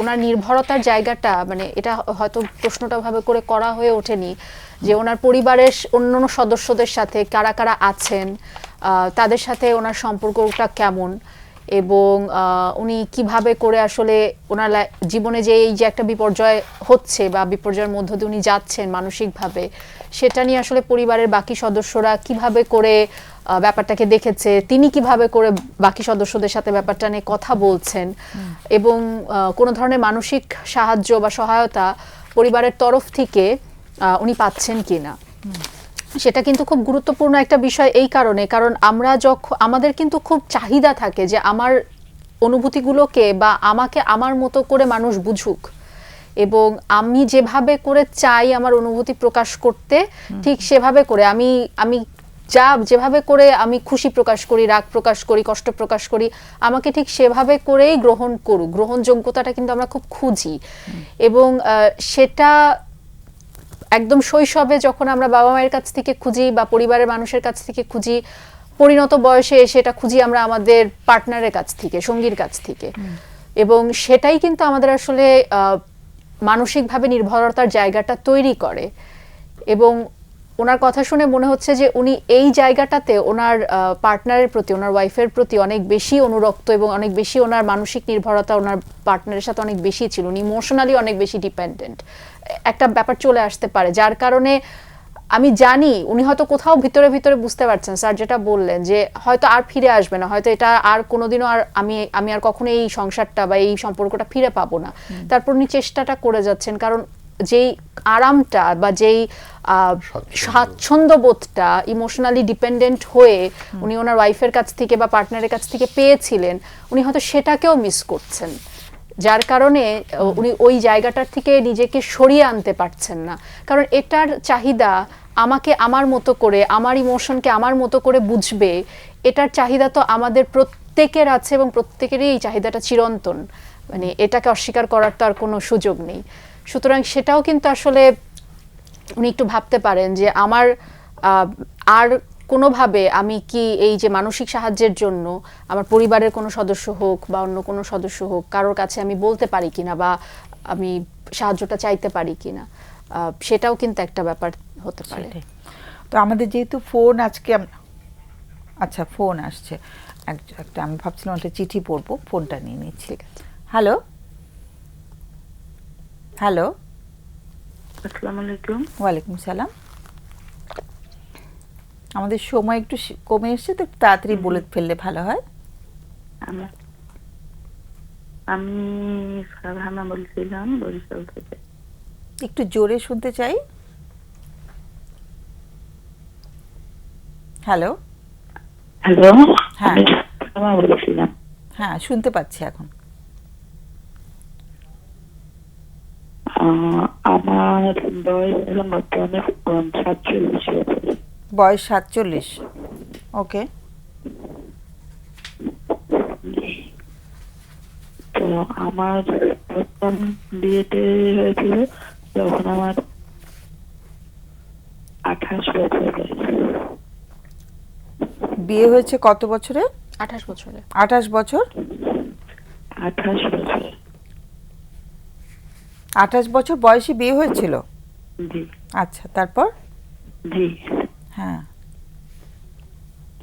ওনার নির্ভরতার জায়গাটা, মানে এটা হয়তো প্রশ্নটা ভাবে করে করা হয়ে ওঠেনি যে ওনার পরিবারের অন্যান্য সদস্যদের সাথে কারা কারা আছেন, তাদের সাথে ওনার সম্পর্কটা কেমন, এবং উনি কিভাবে করে আসলে ওনার জীবনে যে এই যে একটা বিপর্যয় হচ্ছে বা বিপর্যয়ের মধ্য দিয়ে উনি যাচ্ছেন মানসিকভাবে, সেটা নিয়ে আসলে পরিবারের বাকি সদস্যরা কিভাবে করে ব্যাপারটাকে দেখেছে, তিনি কিভাবে করে বাকি সদস্যদের সাথে ব্যাপারটা নিয়ে কথা বলছেন, এবং কোনো ধরনের মানসিক সাহায্য বা সহায়তা পরিবারের তরফ থেকে উনি পাচ্ছেন কিনা, সেটা কিন্তু খুব গুরুত্বপূর্ণ একটা বিষয়। এই কারণ আমরা আমাদের কিন্তু খুব চাহিদা থাকে যে আমার অনুভূতিগুলোকে বা আমাকে আমার মতো করে মানুষ বুঝুক, এবং আমি যেভাবে করে চাই আমার অনুভূতি প্রকাশ করতে, ঠিক সেভাবে করে আমি যেভাবে করে আমি খুশি প্রকাশ করি, রাগ প্রকাশ করি, কষ্ট প্রকাশ করি, আমাকে ঠিক সেভাবে করেই গ্রহণ করুক। গ্রহণযোগ্যতাটা কিন্তু আমরা খুব খুঁজি, এবং সেটা একদম শৈশবে যখন আমরা বাবা মায়ের কাছ থেকে খুঁজি বা পরিবারের মানুষের কাছ থেকে খুঁজি, পরিণত বয়সে এসে এটা খুঁজি আমরা আমাদের পার্টনারের কাছ থেকে, সঙ্গীর কাছ থেকে। এবং সেটাই কিন্তু আমাদের আসলে মানসিকভাবে নির্ভরতার জায়গাটা তৈরি করে। এবং ওনার কথা শুনে মনে হচ্ছে যে উনি এই জায়গাটাতে ওনার পার্টনারের প্রতি, ওনার ওয়াইফের প্রতি অনেক বেশি অনুরক্ত এবং অনেক বেশি ওনার মানসিক নির্ভরতা ওনার পার্টনারের সাথে অনেক বেশি ছিল, উনি ইমোশনালি অনেক বেশি ডিপেন্ডেন্ট একটা ব্যাপার চলে আসতে পারে, যার কারণে আমি জানি উনি হয়তো কোথাও ভিতরে ভিতরে বুঝতে পারছেন, স্যার যেটা বললেন যে হয়তো আর ফিরে আসবে না, হয়তো এটা আর কোনোদিনও আর আমি আর কখনো এই সংসারটা বা এই সম্পর্কটা ফিরে পাবো না। তারপর উনি চেষ্টাটা করে যাচ্ছেন, কারণ যেই আরামটা বা যেই স্বাচ্ছন্দ্যবোধটা ইমোশনালি ডিপেন্ডেন্ট হয়ে উনি ওনার ওয়াইফের কাছ থেকে বা পার্টনারের কাছ থেকে পেয়েছিলেন, উনি হয়তো সেটাকেও মিস করছেন, যার কারণে উনি ওই জায়গাটার থেকে নিজেকে সরিয়ে আনতে পারছেন না। কারণ এটার চাহিদা আমাকে আমার মতো করে, আমার ইমোশনকে আমার মতো করে বুঝবে, এটার চাহিদা তো আমাদের প্রত্যেকের আছে এবং প্রত্যেকেরই এই চাহিদাটা চিরন্তন, মানে এটাকে অস্বীকার করার তো আর কোনো সুযোগ নেই। সুতরাং সেটাও কিন্তু আসলে উনি একটু ভাবতে পারেন যে আমার আর কোনোভাবে আমি কি এই যে মানসিক সাহায্যের জন্য আমার পরিবারের কোনো সদস্য হোক বা অন্য কোনো সদস্য হোক কারোর কাছে আমি বলতে পারি কিনা বা আমি সাহায্যটা চাইতে পারি কিনা, সেটাও কিন্তু একটা ব্যাপার হতে পারে। তো আমাদের যেহেতু ফোন আজকে আচ্ছা ফোন আসছে একটা, আমি ভাবছিলাম একটা চিঠি পড়বো, ফোনটা নিয়ে নিচ্ছি। হ্যালো হ্যালো, আসসালামু আলাইকুম। ওয়ালাইকুম সালাম। আমাদের সময় একটু কমে এসেছে, তো একটু তাড়াতাড়ি বলে ফেললে ভালো হয়। আমি ফারহানা বলছিলাম বরিশাল থেকে। একটু জোরে শুনতে চাই। হ্যালো হ্যালো, হ্যাঁ। আমি ফারহানা বলছিলাম। হ্যাঁ, শুনতে পাচ্ছি এখন। আমার বয়স এখন বর্তমানে 47 বছর। বয়স 47, ওকে। তো আমার প্রথম বিয়েতে হয়েছিল যখন আমার 28 বছর বয়স। বিয়ে হয়েছে কত বছরে? 28 বছরে। 28 বছর। 28 বছর। 28 বছর বয়সে বিয়ে হয়েছিল? জি। আচ্ছা, তারপর? জি। হ্যাঁ।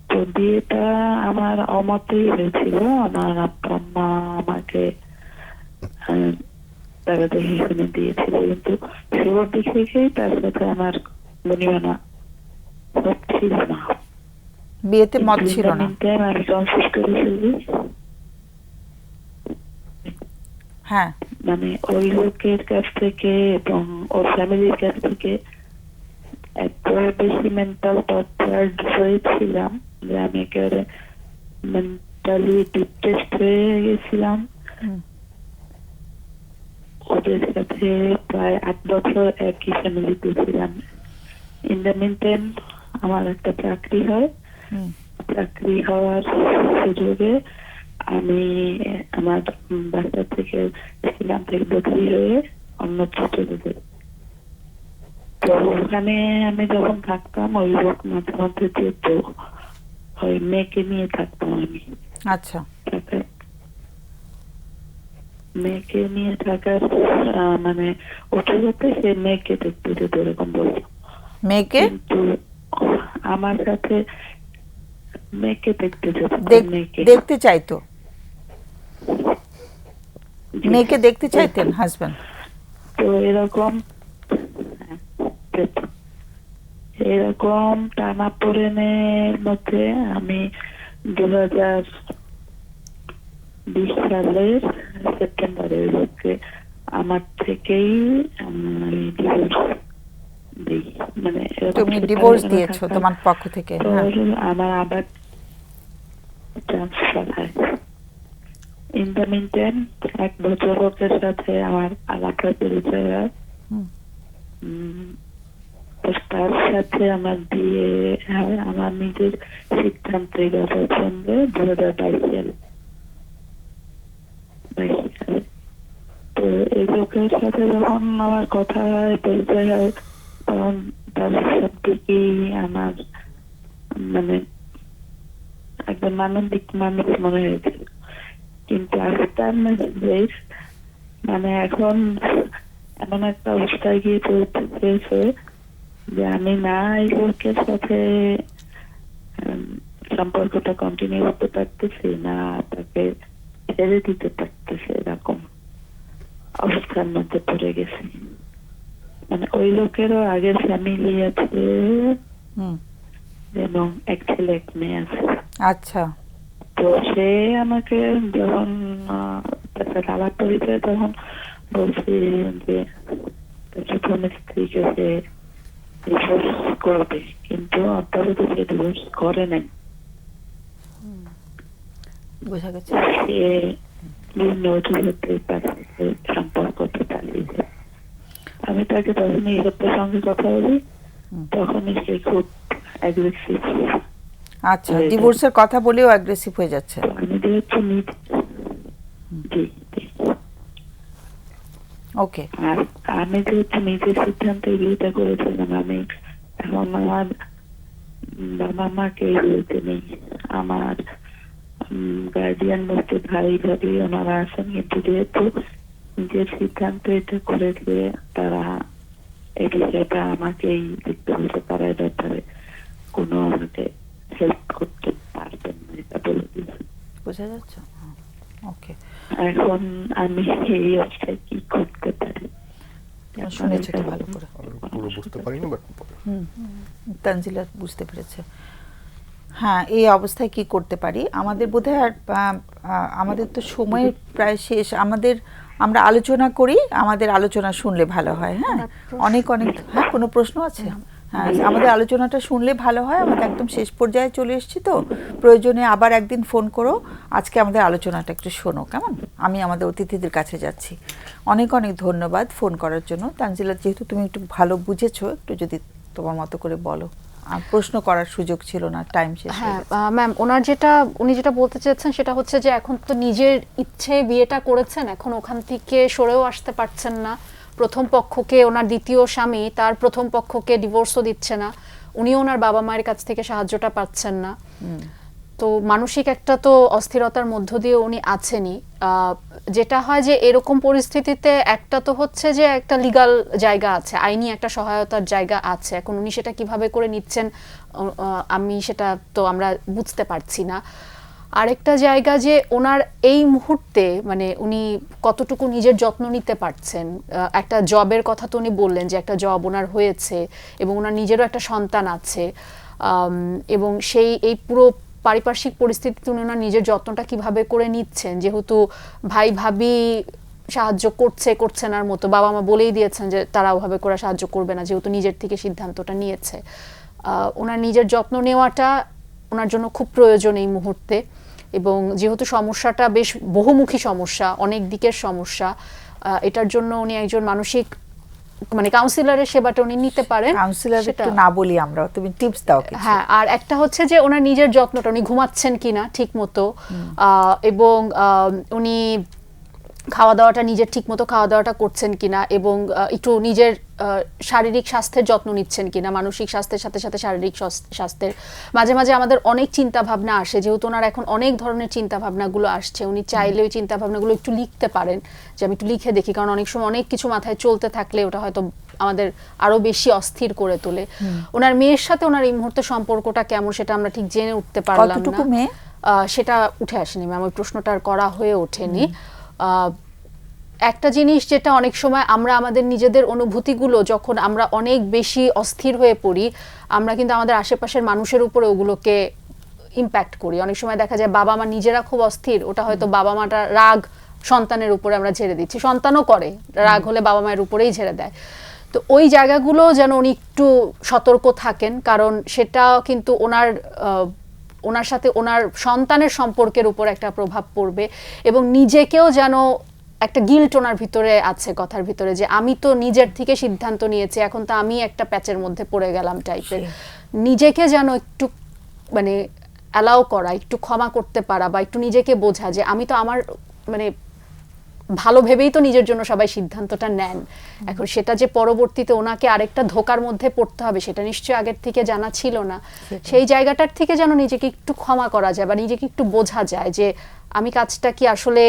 তো বিয়েটা আমার অমতেই হয়েছিল। আমার আব্বা আম্মা আমাকে তারা দেখে শুনে দিয়েছিল, কিন্তু শুরুর দিক থেকেই তার সাথে আমার মনিমানা ছিল না। বিয়েতে মত ছিল না? আমি কনফিউজ করে ফেলি। হ্যাঁ। মানে ওই লোকের কাছ থেকে এবং ওর ফ্যামিলির কাছ থেকে এত বেশি মেন্টাল টর্চার হয়েছিলাম যে আমি একেবারে মেন্টালি ডিপ্রেসড হয়ে গেছিলাম। ওদের সাথে প্রায় 8 বছর একই ফ্যামিলিতে ছিলাম। ইন দ্য মিন টাইম আমার একটা চাকরি হয়। চাকরি হওয়ার সুযোগে আমি আমার বাসা থেকে ছিলাম থেকে বদলি হয়ে অন্যত্র চলে যাই। তো ওখানে আমি যখন থাকতাম ওই লোক মাঝে মধ্যে যেত, ওই মেয়েকে নিয়ে থাকতাম আমি। আচ্ছা। মেয়েকে নিয়ে থাকার মানে ওটা যাতে সে মেয়েকে দেখতে যেত এরকম বলতো। মেয়েকে? কিন্তু আমার সাথে মেয়েকে দেখতে যেত, দেখতে চাইতো? মেয়েকে দেখতে চাইতেন হাজবেন্ড? তো এরকম টানাপোড়েনের মধ্যে আমি 2020 সালের সেপ্টেম্বরে ওই লোককে আমার থেকেই আমি ডিভোর্স দিই। মানে তুমি ডিভোর্স দিয়েছো তোমার পক্ষ থেকে? আমার আবার ট্রান্সফার হয়। ইন দ্য মিন টাইম 1 বছর লোকের সাথে আমার আলাদা পরিচয় হয়। তার সাথে আমার বিয়ে হয় আমার নিজের সিদ্ধান্তে পছন্দে 2022 সালে। তো এই লোকের সাথে যখন আমার কথা হয়, পরিচয় হয়, তখন তার সব দিকেই আমার মানে একদম মানবিক মানুষ মনে হয়েছিল। কিন্তু আফটার ম্যারেজ মানে এখন এমন একটা অবস্থায় গিয়ে পৌঁছেছে যে আমি না এই লোকের সাথে সম্পর্কটা কন্টিনিউ করতে পারতেছি, না তাকে ছেড়ে দিতে পারতেছি, এরকম অবস্থার মধ্যে পড়ে গেছি। মানে ওই লোকেরও আগের ফ্যামিলি আছে হুম, এবং এক ছেলে এক মেয়ে আছে। আচ্ছা, তো সে আমাকে যখন আলাপ পরিচয় তখন বলছি যে প্রথম স্ত্রীকে সে ডিভোর্স করবে, কিন্তু আপাতত সে ডিভোর্স করে নাই। বোঝা গেছে। সে বিভিন্ন অজুহাতে তার সাথে সম্পর্কটা চালিয়েছে। আমি তাকে তখনই সত্যের সঙ্গে কথা বলি, তখনই সে খুব অ্যাগ্রেসিভ। আচ্ছা, ডিভোর্সের কথা বলেও অ্যাগ্রেসিভ হয়ে যাচ্ছে। আমি যেহেতু জি জি। ওকে, আর আমি যেহেতু নিজের সিদ্ধান্তে বিয়েটা করেছিলাম, আমি এখন আমার বাবা মাকে বলতে নেই, আমার গার্ডিয়ান বলতে ভাই ভাবি ওনারা আছেন, কিন্তু যেহেতু নিজের সিদ্ধান্ত এটা করেছে তারা এই বিষয়টা আমাকেই দেখতে বলছে, তারা এ ব্যাপারে কোনো আমাকে হেল্প করতে পারবেন না, এটা বলে দিয়েছে। বোঝা যাচ্ছে। ওকে, এখন আমি এই অবস্থায় কি করতে পারি? শুনেছো তো ভালো করে। আমি পুরো বুঝতে পারিনি, বাট তানজিলা বুঝতে পেরেছে। হ্যাঁ, এই অবস্থায় কি করতে পারি? আমাদের বোধহয় আর আমাদের তো সময় প্রায় শেষ। আমরা আলোচনা করি, আমাদের আলোচনা শুনলে ভালো হয়। হ্যাঁ, অনেক হ্যাঁ, কোনো প্রশ্ন আছে? হ্যাঁ, আমাদের আলোচনাটা শুনলে ভালো হয়। আমাদের একদম শেষ পর্যায়ে চলে এসেছি, তো প্রয়োজনে আবার একদিন ফোন করো। আজকে আমাদের আলোচনাটা একটু শোনো, কেমন? আমি আমাদের অতিথিদের কাছে যাচ্ছি। অনেক ধন্যবাদ ফোন করার জন্য। তানজিলা, যেহেতু তুমি একটু ভালো বুঝেছো, একটু যদি তোমার মতো করে বলো। প্রশ্ন করার সুযোগ ছিল না, টাইম শেষ হয়ে হ্যাঁ গেছে। ম্যাম, উনি যেটা বলতে চেয়েছেন সেটা হচ্ছে যে এখন তো নিজের ইচ্ছে বিয়েটা করেছেন, এখন ওখান থেকে সরেও আসতে পারছেন না। প্রথম পক্ষকে, ওনার দ্বিতীয় স্বামী তার প্রথম পক্ষকে ডিভোর্সও দিচ্ছে না, উনিও ওনার বাবা মায়ের কাছ থেকে সাহায্যটা পাচ্ছেন না। তো মানসিক একটা তো অস্থিরতার মধ্য দিয়ে উনি আছেনই। যেটা হয় যে এরকম পরিস্থিতিতে একটা তো হচ্ছে যে একটা লিগ্যাল জায়গা আছে, আইনি একটা সহায়তার জায়গা আছে। এখন উনি সেটা কিভাবে করে নিচ্ছেন আমি সেটা তো আমরা বুঝতে পারছি না। আরেকটা জায়গা যে ওনার এই মুহূর্তে মানে উনি কতটুকু নিজের যত্ন নিতে পারছেন। একটা জবের কথা তো উনি বললেন যে একটা জব ওনার হয়েছে এবং ওনার নিজেরও একটা সন্তান আছে, এবং এই পুরো পারিপার্শ্বিক পরিস্থিতিতে উনি ওনার নিজের যত্নটা কিভাবে করে নিচ্ছেন, যেহেতু ভাই ভাবি সাহায্য করছে না মতো, বাবা মা বলেই দিয়েছেন যে তারা ওভাবে করে সাহায্য করবে না, যেহেতু নিজের থেকে সিদ্ধান্তটা নিয়েছে। ওনার নিজের যত্ন নেওয়াটা ওনার জন্য খুব প্রয়োজন এই মুহূর্তে। এবং যেহেতু সমস্যাটা বেশ বহুমুখী সমস্যা, অনেক দিকের সমস্যা, এটার জন্য উনি একজন মানসিক মানে কাউন্সিলরের সেবাটা উনি নিতে পারেন। কাউন্সিলর একটু না বলি আমরা, তুমি টিপস দাও কিছু। হ্যাঁ, আর একটা হচ্ছে যে ওনার নিজের যত্নটা, উনি ঘুমাচ্ছেন কিনা ঠিক মতো, এবং উনি খাওয়া দাওয়াটা নিজের ঠিক মতো খাওয়া দাওয়াটা করছেন কিনা, এবং একটু নিজের শারীরিক স্বাস্থ্যের যত্ন নিচ্ছেন কিনা। মানসিক স্বাস্থ্যের সাথে সাথে শারীরিক স্বাস্থ্যের মাঝে মাঝে আমাদের অনেক চিন্তা ভাবনা আসে, যেহেতু ওনার এখন অনেক ধরনের চিন্তা ভাবনাগুলো আসছে। উনি চাইলে ওই চিন্তা ভাবনাগুলো একটু লিখতে পারেন, যে আমি একটু লিখে দেখি, কারণ অনেক সময় অনেক কিছু মাথায় চলতে থাকলে ওটা হয়তো আমাদের আরো বেশি অস্থির করে তোলে। ওনার মেয়ের সাথে ওনার এই মুহূর্তে সম্পর্কটা কেমন সেটা আমরা ঠিক জেনে উঠতে পারলাম না, সেটা উঠে আসেনি ম্যাম, ওই প্রশ্নটা আর করা হয়ে ওঠেনি। একটা জিনিস যেটা অনেক সময় আমরা আমাদের নিজেদের অনুভূতিগুলো যখন আমরা অনেক বেশি অস্থির হয়ে পড়ি, আমরা কিন্তু আমাদের আশেপাশের মানুষের উপরে ওগুলোকে ইম্প্যাক্ট করি। অনেক সময় দেখা যায় বাবা মা নিজেরা খুব অস্থির, ওটা হয়তো বাবা মাটা রাগ সন্তানের উপরে আমরা ঝেড়ে দিচ্ছি, সন্তানও করে, রাগ হলে বাবা মায়ের উপরেই ঝেড়ে দেয়। তো ওই জায়গাগুলো যেন উনি একটু সতর্ক থাকেন, কারণ সেটা কিন্তু ওনার সাথে ওনার সন্তানের সম্পর্কের উপর একটা প্রভাব পড়বে। এবং নিজেকেও যেন একটা গিল্ট ওনার ভিতরে আছে, কথার ভিতরে, যে আমি তো নিজের থেকে সিদ্ধান্ত নিয়েছি, এখন তো আমি একটা প্যাচের মধ্যে পড়ে গেলাম টাইপের। নিজেকে যেন একটু মানে অ্যালাউ করা, একটু ক্ষমা করতে পারা, বা একটু নিজেকে বোঝা যে আমি তো আমার মানে ভালো ভেবেই তো নিজের জন্য সবাই সিদ্ধান্তটা নেন। এখন সেটা যে পরবর্তীতে ওনাকে আরেকটা ধোকার মধ্যে পড়তে হবে সেটা নিশ্চয়ই আগের থেকে জানা ছিল না। সেই জায়গাটার থেকে যেন নিজেকে একটু ক্ষমা করা যায়, বা নিজেকে একটু বোঝা যায় যে আমি কাজটা কি আসলে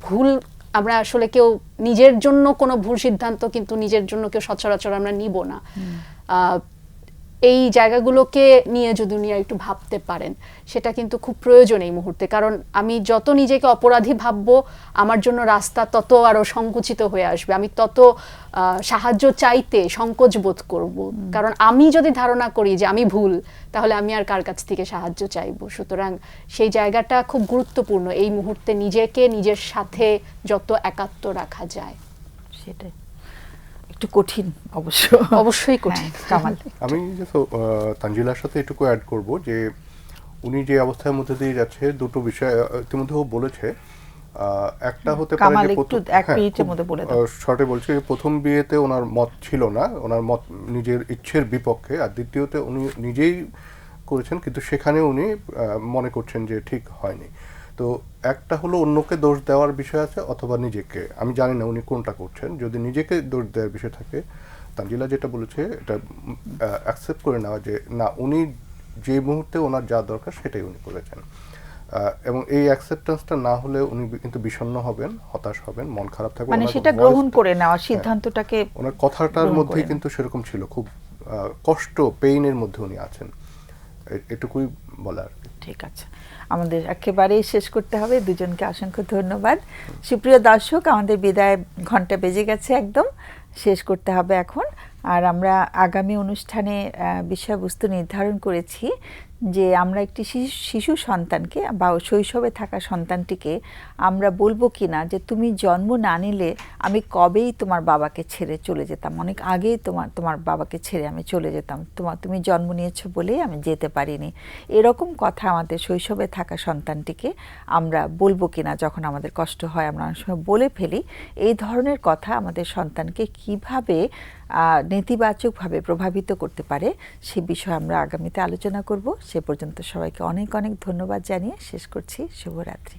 ভুল, আমরা আসলে কেউ নিজের জন্য কোনো ভুল সিদ্ধান্ত কিন্তু নিজের জন্য কেউ সচরাচর আমরা নিব না। এই জায়গাগুলোকে নিয়ে যদি উনি একটু ভাবতে পারেন সেটা কিন্তু খুব প্রয়োজন এই মুহূর্তে, কারণ আমি যত নিজেকে অপরাধী ভাববো আমার জন্য রাস্তা তত আরো সংকুচিত হয়ে আসবে, আমি তত সাহায্য চাইতে সংকোচ বোধ করব, কারণ আমি যদি ধারণা করি যে আমি ভুল তাহলে আমি আর কার কাছ থেকে সাহায্য চাইবো। সুতরাং সেই জায়গাটা খুব গুরুত্বপূর্ণ এই মুহূর্তে, নিজেকে নিজের সাথে যত একাত্ম রাখা যায়। সেটাই একটু কঠিন অবশ্য, অবশ্যই কঠিন। হ্যাঁ, কামাল। আমি তানজিলার সাথে এটুকু অ্যাড করব যে উনি যে অবস্থার মধ্যে দিয়ে যাচ্ছে, দুটো বিষয় ইতিমধ্যে ও বলেছে। একটা হতে পারে কামাল যে একটু এক মিনিটের মধ্যে বলে দাও। শর্টে বলছে যে প্রথম বিয়েতে ওনার মত ছিল না, ওনার মত নিজের ইচ্ছের বিপক্ষে, আর দ্বিতীয়তে উনি নিজেই করেছেন কিন্তু সেখানে উনি মনে করছেন যে ঠিক হয়নি। তো একটা হলো অন্যকে দোষ দেওয়ার বিষয় আছে অথবা নিজেকে, আমি জানি না উনি কোনটা করছেন। যদি নিজেকে দোষ দেওয়ার বিষয় থাকে, তানজিলা যেটা বলেছে এটা অ্যাকসেপ্ট করে নেওয়া যে না, উনি যে মুহূর্তে ওনার যা দরকার সেটাই উনি করেছেন, এবং এই অ্যাকসেপ্টেন্সটা না হলে উনি কিন্তু বিষণ্ণ হবেন, হতাশ হবেন, মন খারাপ থাকবে। মানে ওনার সেটা voice- গ্রহণ করে নেওয়া, সিদ্ধান্তটাকে ওনার কথাটার গ্রহণ মধ্যেই করে কিন্তু সেরকম ছিল, খুব কষ্ট, পেইনের মধ্যে উনি আছেন। এটুকুই বলার। ঠিক আছে, আমাদের একেবারেই শেষ করতে হবে। দুজনকে অসংখ্য ধন্যবাদ। সুপ্রিয় দর্শক, আমাদের বিদায় ঘন্টা বেজে গেছে, একদম শেষ করতে হবে এখন। আর আমরা আগামী অনুষ্ঠানে বিষয়বস্তু নির্ধারণ করেছি যে আমরা একটি শিশু সন্তানকে বা শৈশবে থাকা সন্তানটিকে আমরা বলবো কিনা যে তুমি জন্ম না নিলে আমি কবেই তোমার বাবাকে ছেড়ে চলে যেতাম, অনেক আগেই তোমার বাবাকে ছেড়ে আমি চলে যেতাম, তুমি জন্ম নিয়েছো বলেই আমি যেতে পারিনি। এরকম কথা আমাদের শৈশবে থাকা সন্তানটিকে আমরা বলবো কিনা, যখন আমাদের কষ্ট হয় আমরা অনেক সময় বলে ফেলি। এই ধরনের কথা আমাদের সন্তানকে কিভাবে নেতিবাচকভাবে প্রভাবিত করতে পারে সে বিষয়ে আমরা আগামীতে আলোচনা করব। সে পর্যন্ত সবাইকে অনেক অনেক ধন্যবাদ জানিয়ে শেষ করছি। শুভরাত্রি।